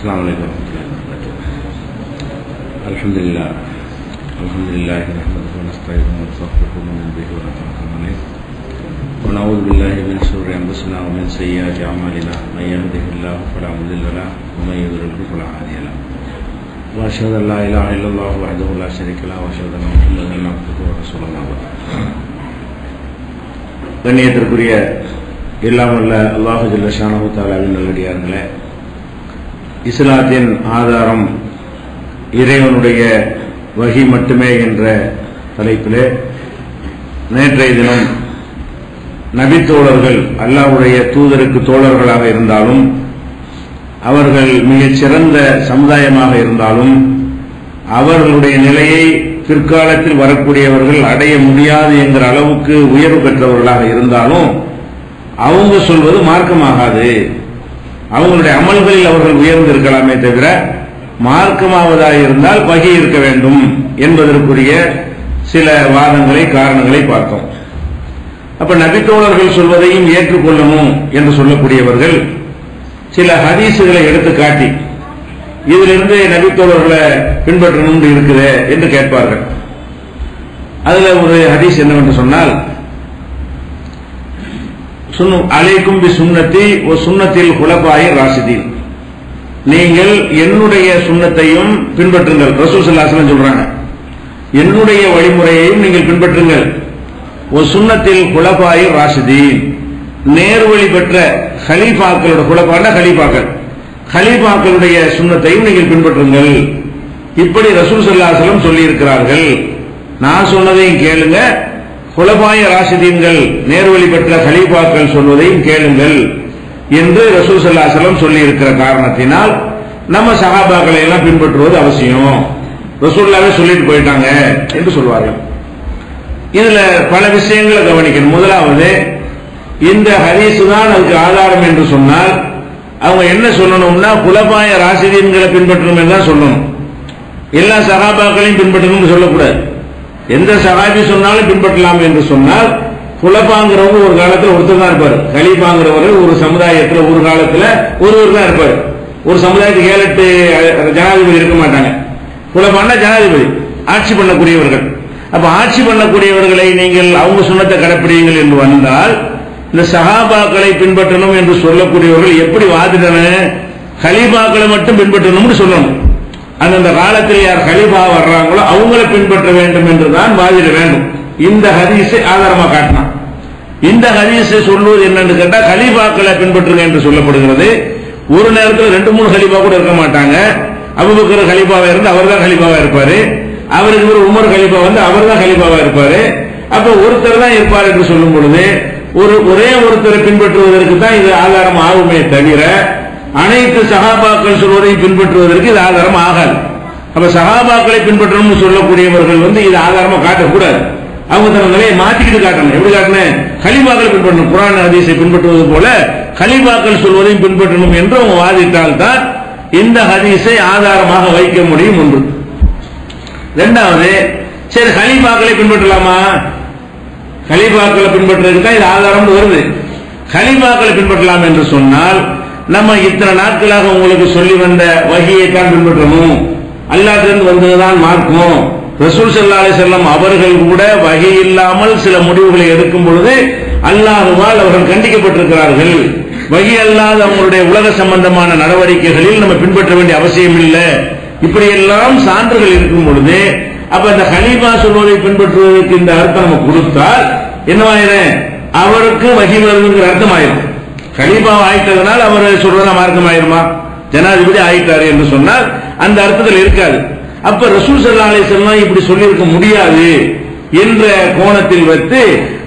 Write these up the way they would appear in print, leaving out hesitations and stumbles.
السلام عليكم ورحمة الله وبركاته. الحمد لله نحمده ونستعينه ونستغفره ونؤمن به ونتوكل عليه ونعوذ بالله من شرور أنفسنا ومن سيئات أعمالنا من يهده الله فلا مضل له ومن يضلل فلا هادي له وأشهد أن لا إله إلا الله وحده لا شريك له وأشهد أن محمدا عبده ورسوله. கண்ணியத்திற்குரிய எல்லாம் வல்ல அல்லாஹ் ஜல்ல ஷானஹு தஆலாவின் நல்லடியார்களே, இஸ்லாத்தின் ஆதாரம் இறைவனுடைய வஹி மட்டுமே என்ற தலைப்பிலே நேற்றைய தினம் நபித்தோழர்கள் அல்லாஹ்வுடைய தூதருக்கு தோழர்களாக இருந்தாலும், அவர்கள் மிகச் சிறந்த சமுதாயமாக இருந்தாலும், அவர்களுடைய நிலையை பிற்காலத்தில் வரக்கூடியவர்கள் அடைய முடியாது என்கிற அளவுக்கு உயர்வு பெற்றவர்களாக இருந்தாலும் அவங்க சொல்வது மார்க்கமாகாது. அவங்களுடைய அமல்களில் அவர்கள் உயர்ந்திருக்கலாமே தவிர மார்க்கமாவதாக இருந்தால் வஹி இருக்க வேண்டும் என்பதற்குரிய சில வாதங்களை காரணங்களை பார்த்தோம். அப்ப நபித்தோழர்கள் சொல்வதையும் ஏற்றுக்கொள்ளணும் என்று சொல்லக்கூடியவர்கள் சில ஹதீசுகளை எடுத்து காட்டி இதிலிருந்து நபித்தோழர்களை பின்பற்றணும் இருக்குது என்று கேட்பார்கள். அதுல ஒரு ஹதீஸ் என்னவென்று சொன்னால், அலைக்கும் பி சுன்னத்தி ஒ சுன்னத்தில் குலபாய் ராஷிதீன், நீங்கள் என்னுடைய சுன்னத்தையும் பின்பற்றுங்கள். ரசூல் ஸல்லல்லாஹு அலைஹி வஸல்லம் சொல்றாங்க, என்னுடைய வழிமுறையையும் நீங்கள் பின்பற்றுங்கள். ஒ சுன்னத்தில் குலபாய் ராஷிதீன், நேர்வழி பெற்ற ஹலீஃபாக்களோட குலபான ஹலீஃபாக்களுடைய சுன்னத்தையும் நீங்கள் பின்பற்றுங்கள். இப்படி ரசூல் ஸல்லல்லாஹு அலைஹி வஸல்லம் சொல்லி இருக்கிறார்கள். நான் சொன்னதையும் கேளுங்க, குலபாய ராஷிதீன்கள் நேர்வழி பெற்ற கலீஃபாக்கள் சொல்வதையும் கேளுங்கள் என்று ரசூல் ஸல்லல்லாஹு அலைஹி வஸல்லம் சொல்லி இருக்கிற காரணத்தினால் நம்ம சஹாபாக்களை எல்லாம் பின்பற்றுவது அவசியம். ரசூலுல்லாஹ்வே சொல்லிட்டு போயிட்டாங்க என்று சொல்வார்கள். இதுல பல விஷயங்களை கவனிக்கணும். முதலாவது, இந்த ஹதீஸ் தான் அதுக்கு ஆதாரம் என்று சொன்னால் அவங்க என்ன சொல்லணும்னா குலபாய ராஷிதீன்களை பின்பற்றணும் என்று தான் சொல்லணும். எல்லா சஹாபாக்களையும் பின்பற்றணும்னு சொல்லக்கூடாது. எந்த சஹாபி சொன்னாலும் பின்பற்றலாம் என்று சொன்னால், குலபாங்கிறவங்க ஒரு காலத்தில் ஒருத்தர் தான் இருப்பார். கலீஃபாங்கிறவர் ஒரு சமுதாயத்தில் ஒரு காலத்தில் ஒருவர் தான் இருப்பார். ஒரு சமுதாயத்துக்கு 7-8 ஜனாதிபதி இருக்க மாட்டாங்க. குலபான்னா ஜனாதிபதி, ஆட்சி பண்ணக்கூடியவர்கள். அப்ப ஆட்சி பண்ணக்கூடியவர்களை நீங்கள் அவங்க சுன்னத்தை கடைப்பிடிங்கள் என்று வந்தால், இந்த சஹாபாக்களை பின்பற்றணும் என்று சொல்லக்கூடியவர்கள் எப்படி வாதிடணும்? கலீஃபாக்களை மட்டும் பின்பற்றணும்னு சொல்லணும். அந்த காலத்தில் யார் கலீஃபா வர்றாங்களோ அவங்களை பின்பற்ற வேண்டும் என்றுதான் வாதிட வேண்டும். இந்த ஹதீஸை ஆதாரமா காட்டினான். இந்த ஹதீஸை சொல்வது என்னன்னு கேட்டா, கலீஃபாக்களை பின்பற்றுங்க என்று சொல்லப்படுகிறது. ஒரு நேரத்தில் 2-3 கலீஃபா கூட இருக்க மாட்டாங்க. அபூபக்கர் கலீஃபாவா இருந்து அவர் தான் கலீஃபாவா இருப்பாரு. அவருக்கு ஒரு உமர் கலீஃபா வந்து அவர் தான் கலீஃபாவா இருப்பாரு. அப்ப ஒருத்தர் தான் இருப்பார் என்று சொல்லும் பொழுது ஒரே ஒருத்தரை பின்பற்றுவதற்கு தான் இது ஆதாரம் ஆகுமே தவிர அனைத்து சஹாபாக்கள் சொல்வதையும் பின்பற்றுவதற்கு இது ஆதாரம் ஆகாது. அப்ப சஹாபாக்களை பின்பற்றணும்னு சொல்லக்கூடியவர்கள் வந்து இது ஆதாரமா காட்டக்கூடாது. அவங்க தன் நிலையை மாத்திக்கிட்டு காட்டணும். எப்படி காட்டணும்? கலீஃபாக்களை பின்பற்றணும். குர்ஆன் ஹதீஸை பின்பற்றுவது போல கலீஃபாக்கள் சொல்வதையும் பின்பற்றணும் என்று அவங்க வாதிட்டால் தான் இந்த ஹதீஸை ஆதாரமாக வைக்க முடியும். ஒன்று. இரண்டாவது, சரி கலீஃபாக்களை பின்பற்றலாமா? கலீஃபாக்களை பின்பற்றுறதுக்கு தான் இது ஆதாரம் வருது. கலீஃபாக்களை பின்பற்றலாம் என்று சொன்னால், நம்ம இத்தனை நாட்களாக உங்களுக்கு சொல்லி வந்த வஹியை தான் பின்பற்றணும், அல்லாஹ்விலிருந்து வந்ததுதான் மார்க்கம். ரசூல் ஸல்லல்லாஹு அலைஹி வஸல்லம் அவர்கள் கூட வஹி இல்லாமல் சில முடிவுகளை எடுக்கும் பொழுது அல்லாஹ்வால் அவர்கள் கண்டிக்கப்பட்டிருக்கிறார்கள். வஹி அல்லாத அவங்களுடைய உலக சம்பந்தமான நடவடிக்கைகளில் நம்ம பின்பற்ற வேண்டிய அவசியம் இல்லை. இப்படி எல்லாம் சான்றுகள் இருக்கும் பொழுது அப்ப இந்த கலீஃபா சொல்வதை பின்பற்றுவதற்கு இந்த அர்த்தம் நம்ம கொடுத்தால் என்னவாயிரும்? அவருக்கு வஹி வருதுங்கிற அர்த்தம் ஆயிரும். கலீஃபா ஆயிட்டதுனால அவர் சொல்றதா மார்க்கம் ஆயிருமா? ஜனாதிபதி ஆயிட்டாரு என்று சொன்னால் அந்த அர்த்தத்தில் இருக்காது. அப்ப ரசூல் ஸல்லல்லாஹு அலைஹி வஸல்லம் இப்படி சொல்லியிருக்க முடியாது என்ற கோணத்தில் வைத்து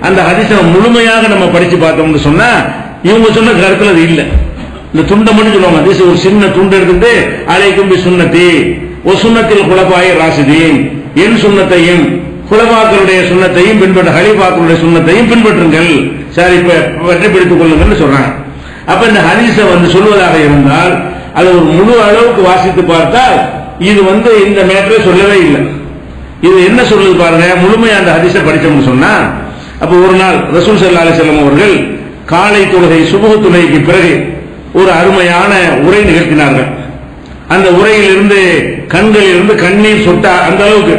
அந்த ஹதீஸை முழுமையாக நம்ம படிச்சு பார்த்தோம்னு சொன்னா இவங்க சொன்ன கருத்துல அது இல்லை. இந்த துண்டை மட்டும் சொல்லுவாங்க. ஹதீஸ் ஒரு சின்ன துண்டு எடுத்துட்டு அலைக்கும் பி சுன்னத்தி ஒ சுன்னத்தில் குலபாய் ராஷிதீன், என் சுன்னத்தையும் குலபாக்களுடைய சுன்னத்தையும் பின்பற்ற கலீஃபாக்களுடைய சுன்னத்தையும் பின்பற்றுங்கள், சரி இப்ப வெற்றி பிடித்துக் கொள்ளுங்கள் சொல்றாங்க. அப்ப இந்த ஹதீஸை வந்து சொல்வதாக இருந்தால் அது ஒரு முழு அளவுக்கு வாசித்து பார்த்தால் இது வந்து இந்த மேட்டரை சொல்லவே இல்லை. இது என்ன சொல்லுது பாருங்க. முழுமையா அந்த ஹதீஸை படிச்சோம்னு சொன்னா, அப்ப ஒரு நாள் ரசூல் ஸல்லல்லாஹு அலைஹி வஸல்லம் அவர்கள் காலை தொழுகை சுபஹ் தொழுகைக்கு பிறகு ஒரு அருமையான உரை நிகழ்த்தினார்கள். அந்த உரையிலிருந்து கண்களிலிருந்து கண்ணீர் சொட்ட அந்த அளவுக்கு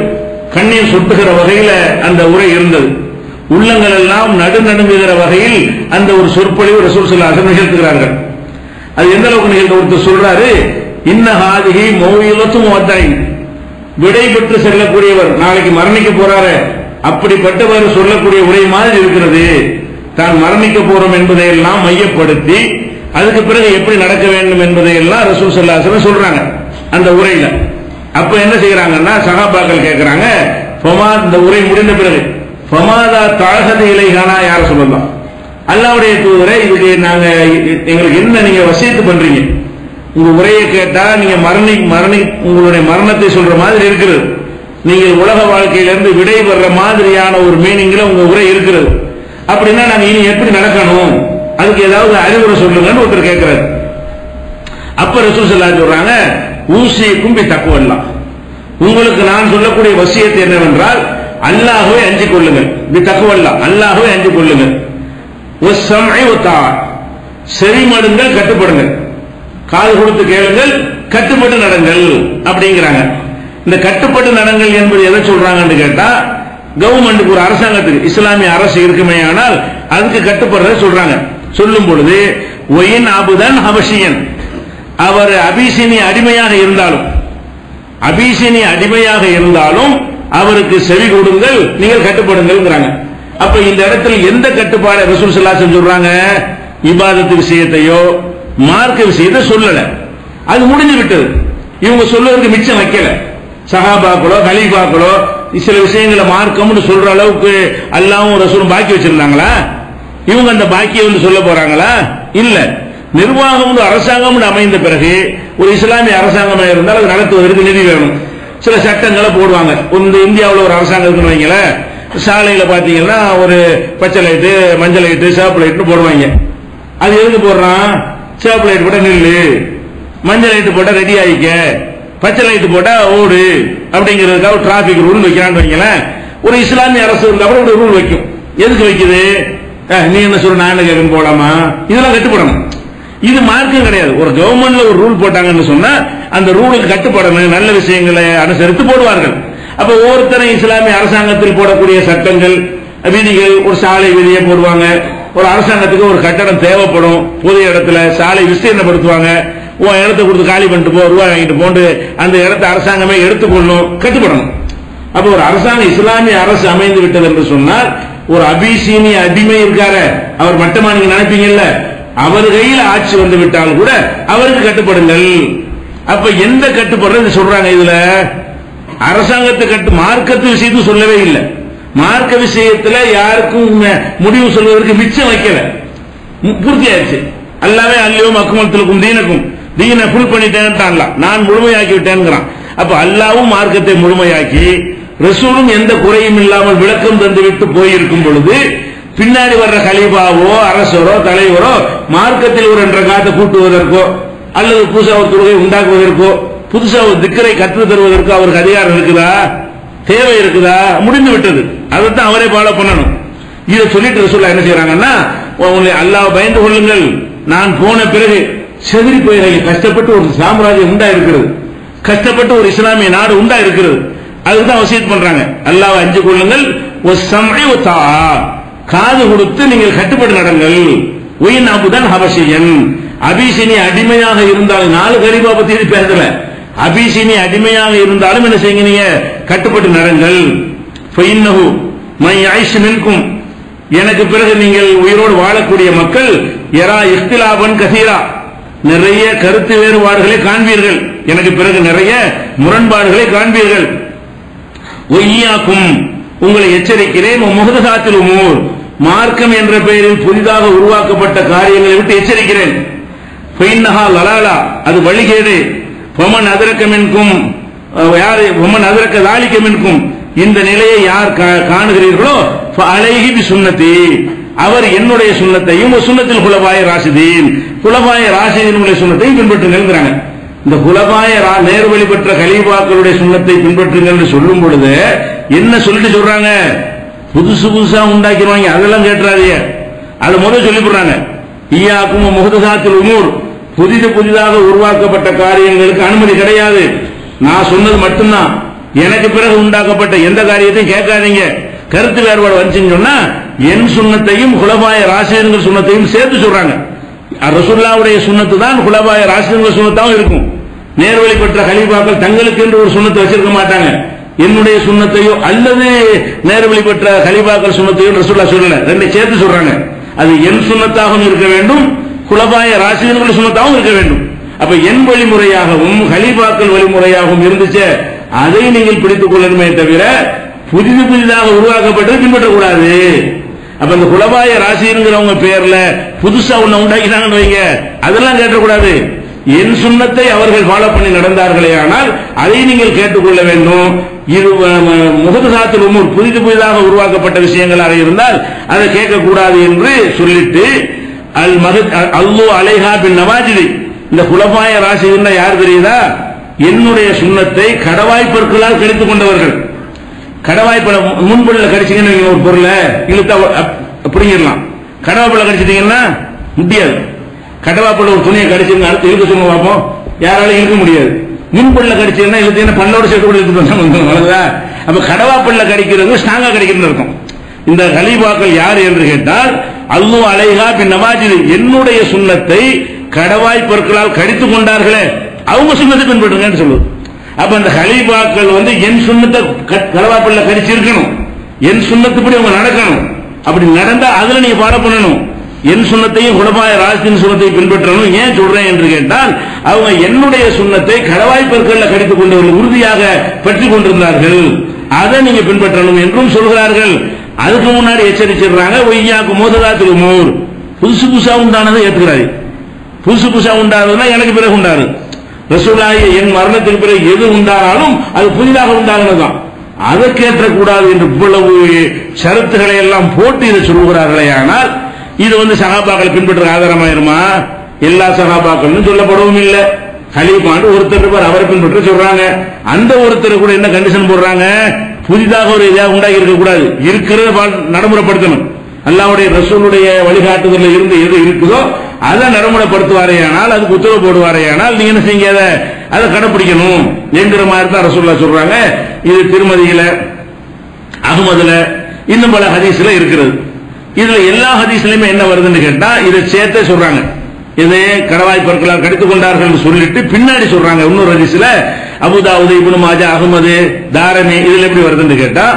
கண்ணீர் சொட்டுகிற வகையில அந்த உரை இருந்தது. உள்ளங்கள் எல்லாம் நடுநடுங்குகிற வகையில் அந்த ஒரு சொற்பொழிவு ரசூல் ஸல்லல்லாஹு அலைஹி வஸல்லம் நிகழ்த்துகிறார்கள். அது எந்த அளவுக்கு நிகழ்த்து ஒருத்தர் சொல்றாரு, இன்ன ஹாதிஹி மௌஇலத்து முவத்தைன், விடை பெற்று செல்லக்கூடியவர் நாளைக்கு மரணிக்க போறாரு அப்படிப்பட்டவர் சொல்லக்கூடிய உரை மாதிரி இருக்கிறது. தான் மரணிக்க போறோம் என்பதை எல்லாம் மையப்படுத்தி அதுக்கு பிறகு எப்படி நடக்க வேண்டும் என்பதை எல்லாம் ரசூல் ஸல்லல்லாஹு அலைஹி வஸல்லம் சொல்றாங்க அந்த உரையில. அப்ப என்ன செய்யறாங்கன்னா சஹாபாக்கள் கேட்கிறாங்க, இந்த உரை முடிந்த பிறகு ஃபமாதா தஅஹது இலைஹானா யா ரசூலல்லாஹ், அல்லாஹ்வுடைய தூதரே இதுக்கு நாங்க எங்களுக்கு என்ன நீங்க வசியத்து பண்றீங்க? உங்க உரையை கேட்டா நீங்க உங்களுடைய மரணத்தை சொல்ற மாதிரி இருக்கிறது. நீங்கள் உலக வாழ்க்கையிலிருந்து விடை பெற மாதிரியான ஒரு மீனிங்ல உங்க உரை இருக்கிறது. அப்படின்னா நாங்க இனி எப்படி நடக்கணும், அதுக்கு ஏதாவது அறிவுரை சொல்லுங்கன்னு ஒருத்தர் கேட்கிறாரு. அப்ப ரசூல் ஸல்லல்லாஹு அலைஹி சொல்றாங்க, ஊசிக்கும் பி தக்வல்லாஹ், உங்களுக்கு நான் சொல்லக்கூடிய வசியத்து என்னவென்றால் அல்லாஹ்வை அஞ்சிக் கொள்ளுங்கள். பி தக்வல்லாஹ், அல்லாஹ்வை அஞ்சிக் கொள்ளுங்கள். வஸ்ஸம்இ வத்தா, செவிமடுங்கள், கட்டுப்படுங்கள், காது கொடுத்து கேளுங்கள், கட்டுப்பட்டு நடங்கள் அப்படிங்கிறாங்க. இந்த கட்டுப்பட்டு நடங்கள் என்பது எதை சொல்றாங்கன்னு கேட்டா, கவர்மெண்ட்டுக்கு ஒரு அரசாங்கத்துக்கு இஸ்லாமிய அரசு இருக்குமே ஆனால் அதுக்கு கட்டுப்படுறத சொல்றாங்க. சொல்லும் பொழுது ஒயின் அபுதன் ஹபஷியன், அவர் அபிசீனிய அடிமையாக இருந்தாலும் அவருக்கு செவி கொடுங்கள், நீங்கள் கட்டுப்படுங்கள். அப்ப இந்த இடத்துல எந்த கட்டுப்பாடு ரசூல் ஸல்லல்லாஹு அலைஹி வஸல்லம் சொல்றாங்க? இபாதத்து விஷயத்தையோ மார்க்க விஷயத்தை சொல்லல, அது முடிஞ்சு விட்டது. இவங்க சொல்லுவதற்கு மிச்சம் வைக்கல. சஹாபாக்களோ கலீஃபாக்களோ சில விஷயங்களை மார்க்கம்னு சொல்ற அளவுக்கு அல்லாஹ்வும் ரசூலும் பாக்கி வச்சிருந்தாங்களா? இவங்க அந்த பாக்கியை சொல்ல போறாங்களா? இல்ல. நிர்வாகம் அரசாங்கம் அமைந்த பிறகு ஒரு இஸ்லாமிய அரசாங்கம் இருந்தால் அது நடத்துவதற்கு நிதி வேணும். சில சட்டங்களை போடுவாங்க. இந்தியாவில் ஒரு அரசாங்கம் இருக்குன்னு வைங்கள, சாலையில பாத்தீங்கன்னா ஒரு பச்சை லைட்டு, மஞ்சள் லைட்டு, சிவப்பு லைட்டு போடுவாங்க. அது எதுக்கு போடுறான்? சிவப்பு லைட் போட்டா நில்லு, மஞ்சள் லைட்டு போட்டா ரெடி ஆயிக்க, பச்சை லைட்டு போட்டா ஓடு அப்படிங்கிறதுக்காக டிராபிக் ரூல் வைக்கிறான்னு வைங்களேன். ஒரு இஸ்லாமிய அரசு இருந்தா கூட ஒரு ரூல் வைக்கும். எதுக்கு வைக்குது? நீ என்ன சொல்ற, நான் என்ன கேட்கணும் போலாமா? இதெல்லாம் கட்டுப்படணும். இது மார்க்கம் கிடையாது. ஒரு கவர்மெண்ட்ல ஒரு ரூல் போட்டாங்கன்னு சொன்னா அந்த ரூலுக்கு கட்டுப்படணும், நல்ல விஷயங்களை அனுசரித்து போடுவார்கள். அப்ப ஒவ்வொருத்தரும் இஸ்லாமிய அரசாங்கத்தில் போடக்கூடிய சட்டங்கள் விதிகள், ஒரு சாலை விதியை போடுவாங்க. ஒரு அரசாங்கத்துக்கு ஒரு கட்டடம் தேவைப்படும், பொது இடத்துல சாலை விஸ்தீர்ணப்படுத்துவாங்க. உன் இடத்தை கொடுத்து காலி பண்ணிட்டு போ, ரூபாய் வாங்கிட்டு போண்டு அந்த இடத்தை அரசாங்கமே எடுத்துக்கொள்ளும், கட்டுப்படணும். அப்ப ஒரு அரசாங்கம் இஸ்லாமிய அரசு அமைந்து விட்டது என்று சொன்னால் ஒரு அபிசீனிய அடிமை இருக்காரு, அவர் மட்டமா நீங்க நினைப்பீங்கல்ல, அவர் கையில் ஆட்சி வந்து விட்டால் கூட அவருக்கு கட்டுப்படுங்கள். அப்ப எந்த கட்டுப்படுறது சொல்றாங்க? இதுல அரசாங்கத்தை மார்க்கத்து விஷயத்தை சொல்லவே இல்லை. மார்க்க விஷயத்துல யாருக்கும் முடிவு சொல்வதற்கு மிச்சம் வைக்கல, பூர்த்தியாச்சு. அல்லாவே அல்லையும் அக்குமலத்திற்கும் தீனக்கும் தீனை ஃபுல் பண்ணிட்டேன், நான் முழுமையாக்கி விட்டேன். அப்ப அல்லாவும் மார்க்கத்தை முழுமையாக்கி ரசூலும் எந்த குறையும் இல்லாமல் விளக்கம் தந்துவிட்டு போயிருக்கும் பொழுது பின்னாடி வர்ற கலீஃபாவோ அரசரோ தலைவரோ மார்க்கத்தில் ஒரு 2 ரக்காத்தை கூட்டுவதற்கோ அல்லது புதுசா ஒரு தொழுகை உண்டாக்குவதற்கோ புதுசா ஒரு திக்கரை கற்றுத் தருவதற்கோ அவருக்கு அதிகாரம் இருக்குதா? தேவை இருக்குதா? முடிந்து விட்டது. அதைத்தான் அவரே ஃபாலோ பண்ணணும். இதை சொல்லிட்டு ரசூலுல்லாஹ் என்ன செய்யறாங்கன்னா, அல்லாஹ் பயந்து கொள்ளுங்கள், நான் போன பிறகு செதறி போயிடுறீங்க. கஷ்டப்பட்டு ஒரு சாம்ராஜ்யம் உண்டா இருக்கிறது, கஷ்டப்பட்டு ஒரு இஸ்லாமிய நாடு உண்டா இருக்கிறது, அதுதான் வசியத் பண்றாங்க. அல்லாஹ்வை அஞ்சு கொள்ளுங்கள், காது கொடுத்து நீங்கள் கட்டுப்பட்டு நடங்கள். ஒயின் அபுதன் ஹபஷியன், அபிசீனி அடிமையாக இருந்தாலும் 4 கரீபா பத்தி பேசல, அபிசீனி அடிமையாக இருந்தாலும் என்ன செய்யுங்க, நீங்க கட்டுப்பட்டு நடங்கள். ஃபைன்னஹு மை யைஷ் மின்கும், எனக்கு பிறகு நீங்கள் உயிரோடு வாழக்கூடிய மக்கள் யரா இஃப்திலாபன் கஸீரா, நிறைய கருத்து வேறுபாடுகளை காண்பீர்கள், எனக்கு பிறகு நிறைய முரண்பாடுகளை காண்பீர்கள். ஒய்யாக்கும், உங்களை எச்சரிக்கிறேன், முஹதசாத்தில் உமூர், மார்க்கம் என்ற பெயரில் புதிதாக உருவாக்கப்பட்ட காரியங்களை விட்டு எச்சரிக்கிறேன். ஃபைன்னஹா லலாலா, அது வழிகேடு. ஃபமன் அதரக மின்கும், யார் ஃபமன் அதரக ذلك மின்கும், இந்த நிலையை யார் காணுகிறீர்களோ ஃபஅலைஹி பிசுன்னதி, அவர் என்னுடைய சுன்னத்தையும் சுன்னத்தில் குலபாய ராஷிதீன், குலபாய ராஷிதீனுடைய சுன்னத்தையும் பின்பற்றுங்கள்ங்கறாங்க. இந்த குலபாய நேர்வழி பெற்ற கலீஃபாக்களுடைய சுன்னத்தை பின்பற்றுங்கள் என்று சொல்லும் பொழுது என்ன சொல்லிட்டு சொல்றாங்க? புதுசு புதுசா உண்டாக்கிடுவாங்க, அதெல்லாம் கேட்டுறாதீங்க. அதை முதல் சொல்லி போடுறாங்க. ஈயாக்கும் முஹதசாத்தில் உமூர், புதிதாக உருவாக்கப்பட்ட காரியங்களுக்கு அனுமதி கிடையாது. நான் சொன்னது மட்டும்தான். எனக்கு பிறகு உண்டாக்கப்பட்ட எந்த காரியத்தையும் கேட்காதீங்க. கருத்து வேறுபாடு வந்துச்சுன்னு சொன்னா என் சுன்னத்தையும் குலபாய ராஷிதீன்கள் சுன்னத்தையும் சேர்த்து சொல்றாங்க. ரசூலுல்லாஹ்வுடைய சுன்னத்து தான் குலபாய ராஷிதீன்கள் சுன்னத்தாவும் இருக்கும். நேர்வழி பெற்ற கலீஃபாக்கள் தங்களுக்கு என்று ஒரு சுன்னத்தை வச்சிருக்க மாட்டாங்க. என்னுடைய சுன்னத்தையோ அல்லது நேர்வழி பெற்ற கலீஃபாக்கள் சுன்னத்தையோ ரசூலுல்லாஹ் சொல்லல, ரெண்டை சேர்த்து சொல்றாங்க. அது என் சுன்னத்தாகவும் இருக்க வேண்டும், குலபாய ராஷிதீன்கள் சுன்னத்தாகவும் இருக்க வேண்டும். அப்ப என் வழிமுறையாகவும் கலீஃபாக்கள் வழிமுறையாகவும் இருந்துச்சு, அதை நீங்கள் பிடித்துக் கொள்ளணுமே தவிர புதிதாக உருவாக்கப்பட்டது பின்பற்றக்கூடாது. அப்ப இந்த குலபாய ராஷிதீன்கிறவங்க பேர்ல புதுசா ஒண்ணு உண்டாக்கினாங்கன்னு வைங்க, அதெல்லாம் கேட்டக்கூடாது. என் சுன்னத்தை அவர்கள் ஃபாலோ பண்ணி நடந்தார்களே ஆனால் அதை நீங்கள் கேட்டுக்கொள்ள வேண்டும். இது முஹதசாத்துல் உமூர் புதிதாக உருவாக்கப்பட்ட விஷயங்களாக இருந்தால் அதை கேட்கக்கூடாது என்று சொல்லிட்டு அல்லு அலைஹா பின் நவாஜிதி, இந்த குலபாய ராஷிதீன் யார் தெரியுதா? என்னுடைய சுன்னத்தை கடவாய் பொருட்களால் கடித்துக் கொண்டவர்கள். கடவாய் முன்புள்ள கடிச்சீங்கன்னு ஒரு பொருளை இழுத்தா பிடிங்கிடலாம். கடவாப்பழ கடிச்சிட்டீங்கன்னா முடியாது. கடவாப்பழ ஒரு துணியை கடிச்சிருங்க அடுத்து இழுக்க சொல்லுங்க பார்ப்போம், யாராலும் இழுக்க முடியாது. முன்புள்ள கடிச்சீங்கன்னா இழுத்தீங்கன்னா பல்லோட சேர்த்து கூட இழுத்து. அப்ப கடவாப்பழ கடிக்கிறது ஸ்ட்ராங்கா கடிக்கிறது இருக்கும். இந்த கலீஃபாக்கள் யார் என்று கேட்டால் அல்லு அலைஹா பின் நவாஜிதி, என்னுடைய சுன்னத்தை கடவாய் பொருட்களால் கடித்துக் கொண்டார்களே அவங்க சுன்னத்தை பின்பற்றுங்கன்னு சொல்லுது. அப்ப அந்த கலீஃபாக்கள் என் சுன்னத்தை கடவாப்பழ கடிச்சு இருக்கணும், என் சுன்னத்துப்படி அவங்க நடக்கணும். அப்படி நடந்தா அதுல நீங்க ஃபாலோ பண்ணணும். என் சுன்னத்தையும் குலபாய ராஷிதீன் சுன்னத்தையும் பின்பற்றணும். ஏன் சொல்றேன் என்று கேட்டால் அவங்க என்னுடைய சுன்னத்தை கடவாய் பொருட்களில் கடித்துக் கொண்டவர்கள் உறுதியாக பற்றி கொண்டிருந்தார்கள், அதை நீங்க பின்பற்றணும் என்றும் சொல்கிறார்கள். அதுக்கு முன்னாடி எச்சரிச்சிடுறாங்க, ஒய்யாக்கு முஹதசாத்துல் உமூர், புதுசா உண்டானதை ஏற்றுக்கிறாரு. புதுசா உண்டானதுன்னா எனக்கு பிறகு உண்டாரு. ரசூலுல்லாஹி என் மரணத்துக்கு பிறகு எது உண்டானாலும் அது புதிதாக உண்டானதுதான், அதை கேட்டக்கூடாது என்று இவ்வளவு ஷரத்துகளை எல்லாம் போட்டு இதை சொல்லுகிறார்களே. ஆனால் இது சஹாபாக்கள் பின்பற்ற ஆதாரமாயிருமா? எல்லா சஹாபாக்கள் சொல்லப்படவும் இல்லை. கலீஃபான்னு ஒருத்தர் இருப்பார், அவரை பின்பற்ற சொல்றாங்க. அந்த ஒருத்தர் கூட என்ன கண்டிஷன் போடுறாங்க? புதிதாக ஒரு இதாக உண்டாகி இருக்க கூடாது, இருக்கிறத நடைமுறைப்படுத்தணும். அல்லாஹ்வுடைய ரசூலுடைய வழிகாட்டுதல் இருந்து எது இருக்குதோ அதை நடைமுறைப்படுத்துவாரேயானால், அதுக்கு உத்தரவு போடுவாரேயானால் நீங்க என்ன செய்யுங்க, அதை கடைபிடிக்கணும் என்கிற மாதிரி தான் ரசூலுல்லாஹ் சொல்றாங்க. இது திருமதியில, அஹ்மதுல, இன்னும் பல ஹதீஸ்ல இருக்கிறது. இதுல எல்லா ஹதீஸ்லயுமே என்ன வருதுன்னு கேட்டா இதை சேர்த்தே சொல்றாங்க. இது கடவாய் பொருட்களால் கடித்துக் கொண்டார்கள் சொல்லிட்டு பின்னாடி சொல்றாங்க இன்னொரு ஹதீஸ்ல, அபூதாவூத், இப்னு மாஜா, அஹ்மது, தாரமி, இதுல எப்படி வருதுன்னு கேட்டா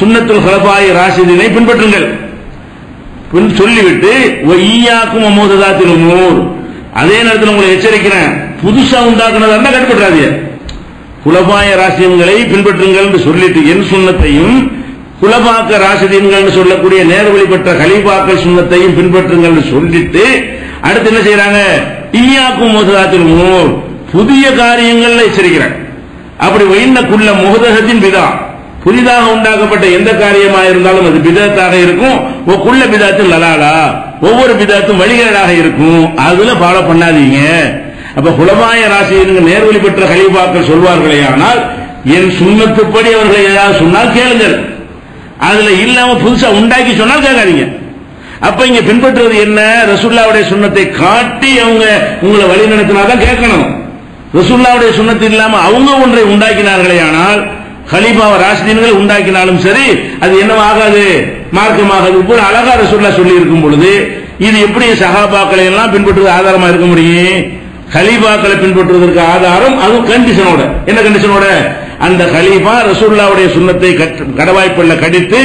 சுன்னத்துல் குலபாய ராஷிதீனை பின்பற்றுங்கள் சொல்லிவிட்டு ஒய்யாக்கும் முஹதசாத்துல் உமூர், அதே நேரத்தில் உங்களை எச்சரிக்கிறேன், புதுசா உண்டாக்குனதா இருந்தா கட்டுப்படாதீங்க, குலபாய ராஷிதீன்களை பின்பற்றுங்கள் என்று சொல்லிட்டு என் சுன்னத்தையும் குலபாக்க ராஷிதீன்கள் சொல்லக்கூடிய நேர்வழி பெற்ற கலீஃபாக்கள் சுன்னத்தையும் பின்பற்றுங்கள் சொல்லிட்டு அடுத்து என்ன செய்யறாங்க? ஈயாக்கும் முஹதசாத்துல் உமூர், புதிய காரியங்கள்ல எச்சரிக்கிறாங்க. அப்படி வைன்னக்குள்ள முஹதஸத்தின் பிதா, புதிதாக உண்டாக்கப்பட்ட எந்த காரியமாக இருந்தாலும் அது பிதத்தாக இருக்கும். ஒக்குள்ள பிதாத்து லலாலா, ஒவ்வொரு பிதாத்தும் வழிகேடாக இருக்கும், அதுல ஃபாலோ பண்ணாதீங்க. அப்ப குலபாய ராஷிதீன்கள் நேர்வழி பெற்ற கலீஃபாக்கள் சொல்வார்களே ஆனால் என் சுன்னத்துப்படி அவர்கள் ஏதாவது சொன்னால் கேளுங்கள், அதுல இல்லாம புதுசா உண்டாக்கி சொன்னால் கேட்காதீங்க. அப்ப இங்க பின்பற்றுவது என்ன? ரசூலுல்லாஹ்வுடைய சுன்னத்தை காட்டி அவங்க உங்களை வழி நடத்தினாதான் கேட்கணும். ரசூலுல்லாஹ்வுடைய சுன்னத்து இல்லாம அவங்க ஒன்றை உண்டாக்கினார்களே ஆனால், கலீஃபா ராஷிதீன்கள் உண்டாக்கினாலும் சரி அது என்னவாகாது, மார்க்கமாகாது. போல அழகா ரசூலுல்லாஹ் சொல்லி இருக்கும் பொழுது இது எப்படி சஹாபாக்களை எல்லாம் பின்பற்றுவது ஆதாரமா இருக்க முடியும்? கலீஃபாக்களை பின்பற்றுவதற்கு ஆதாரம் அது கண்டிஷனோட. என்ன கண்டிஷனோட? அந்த கலீஃபா ரசூலுல்லாஹ்வுடைய சுன்னத்தை கடவாய்ப்புள்ள கடித்து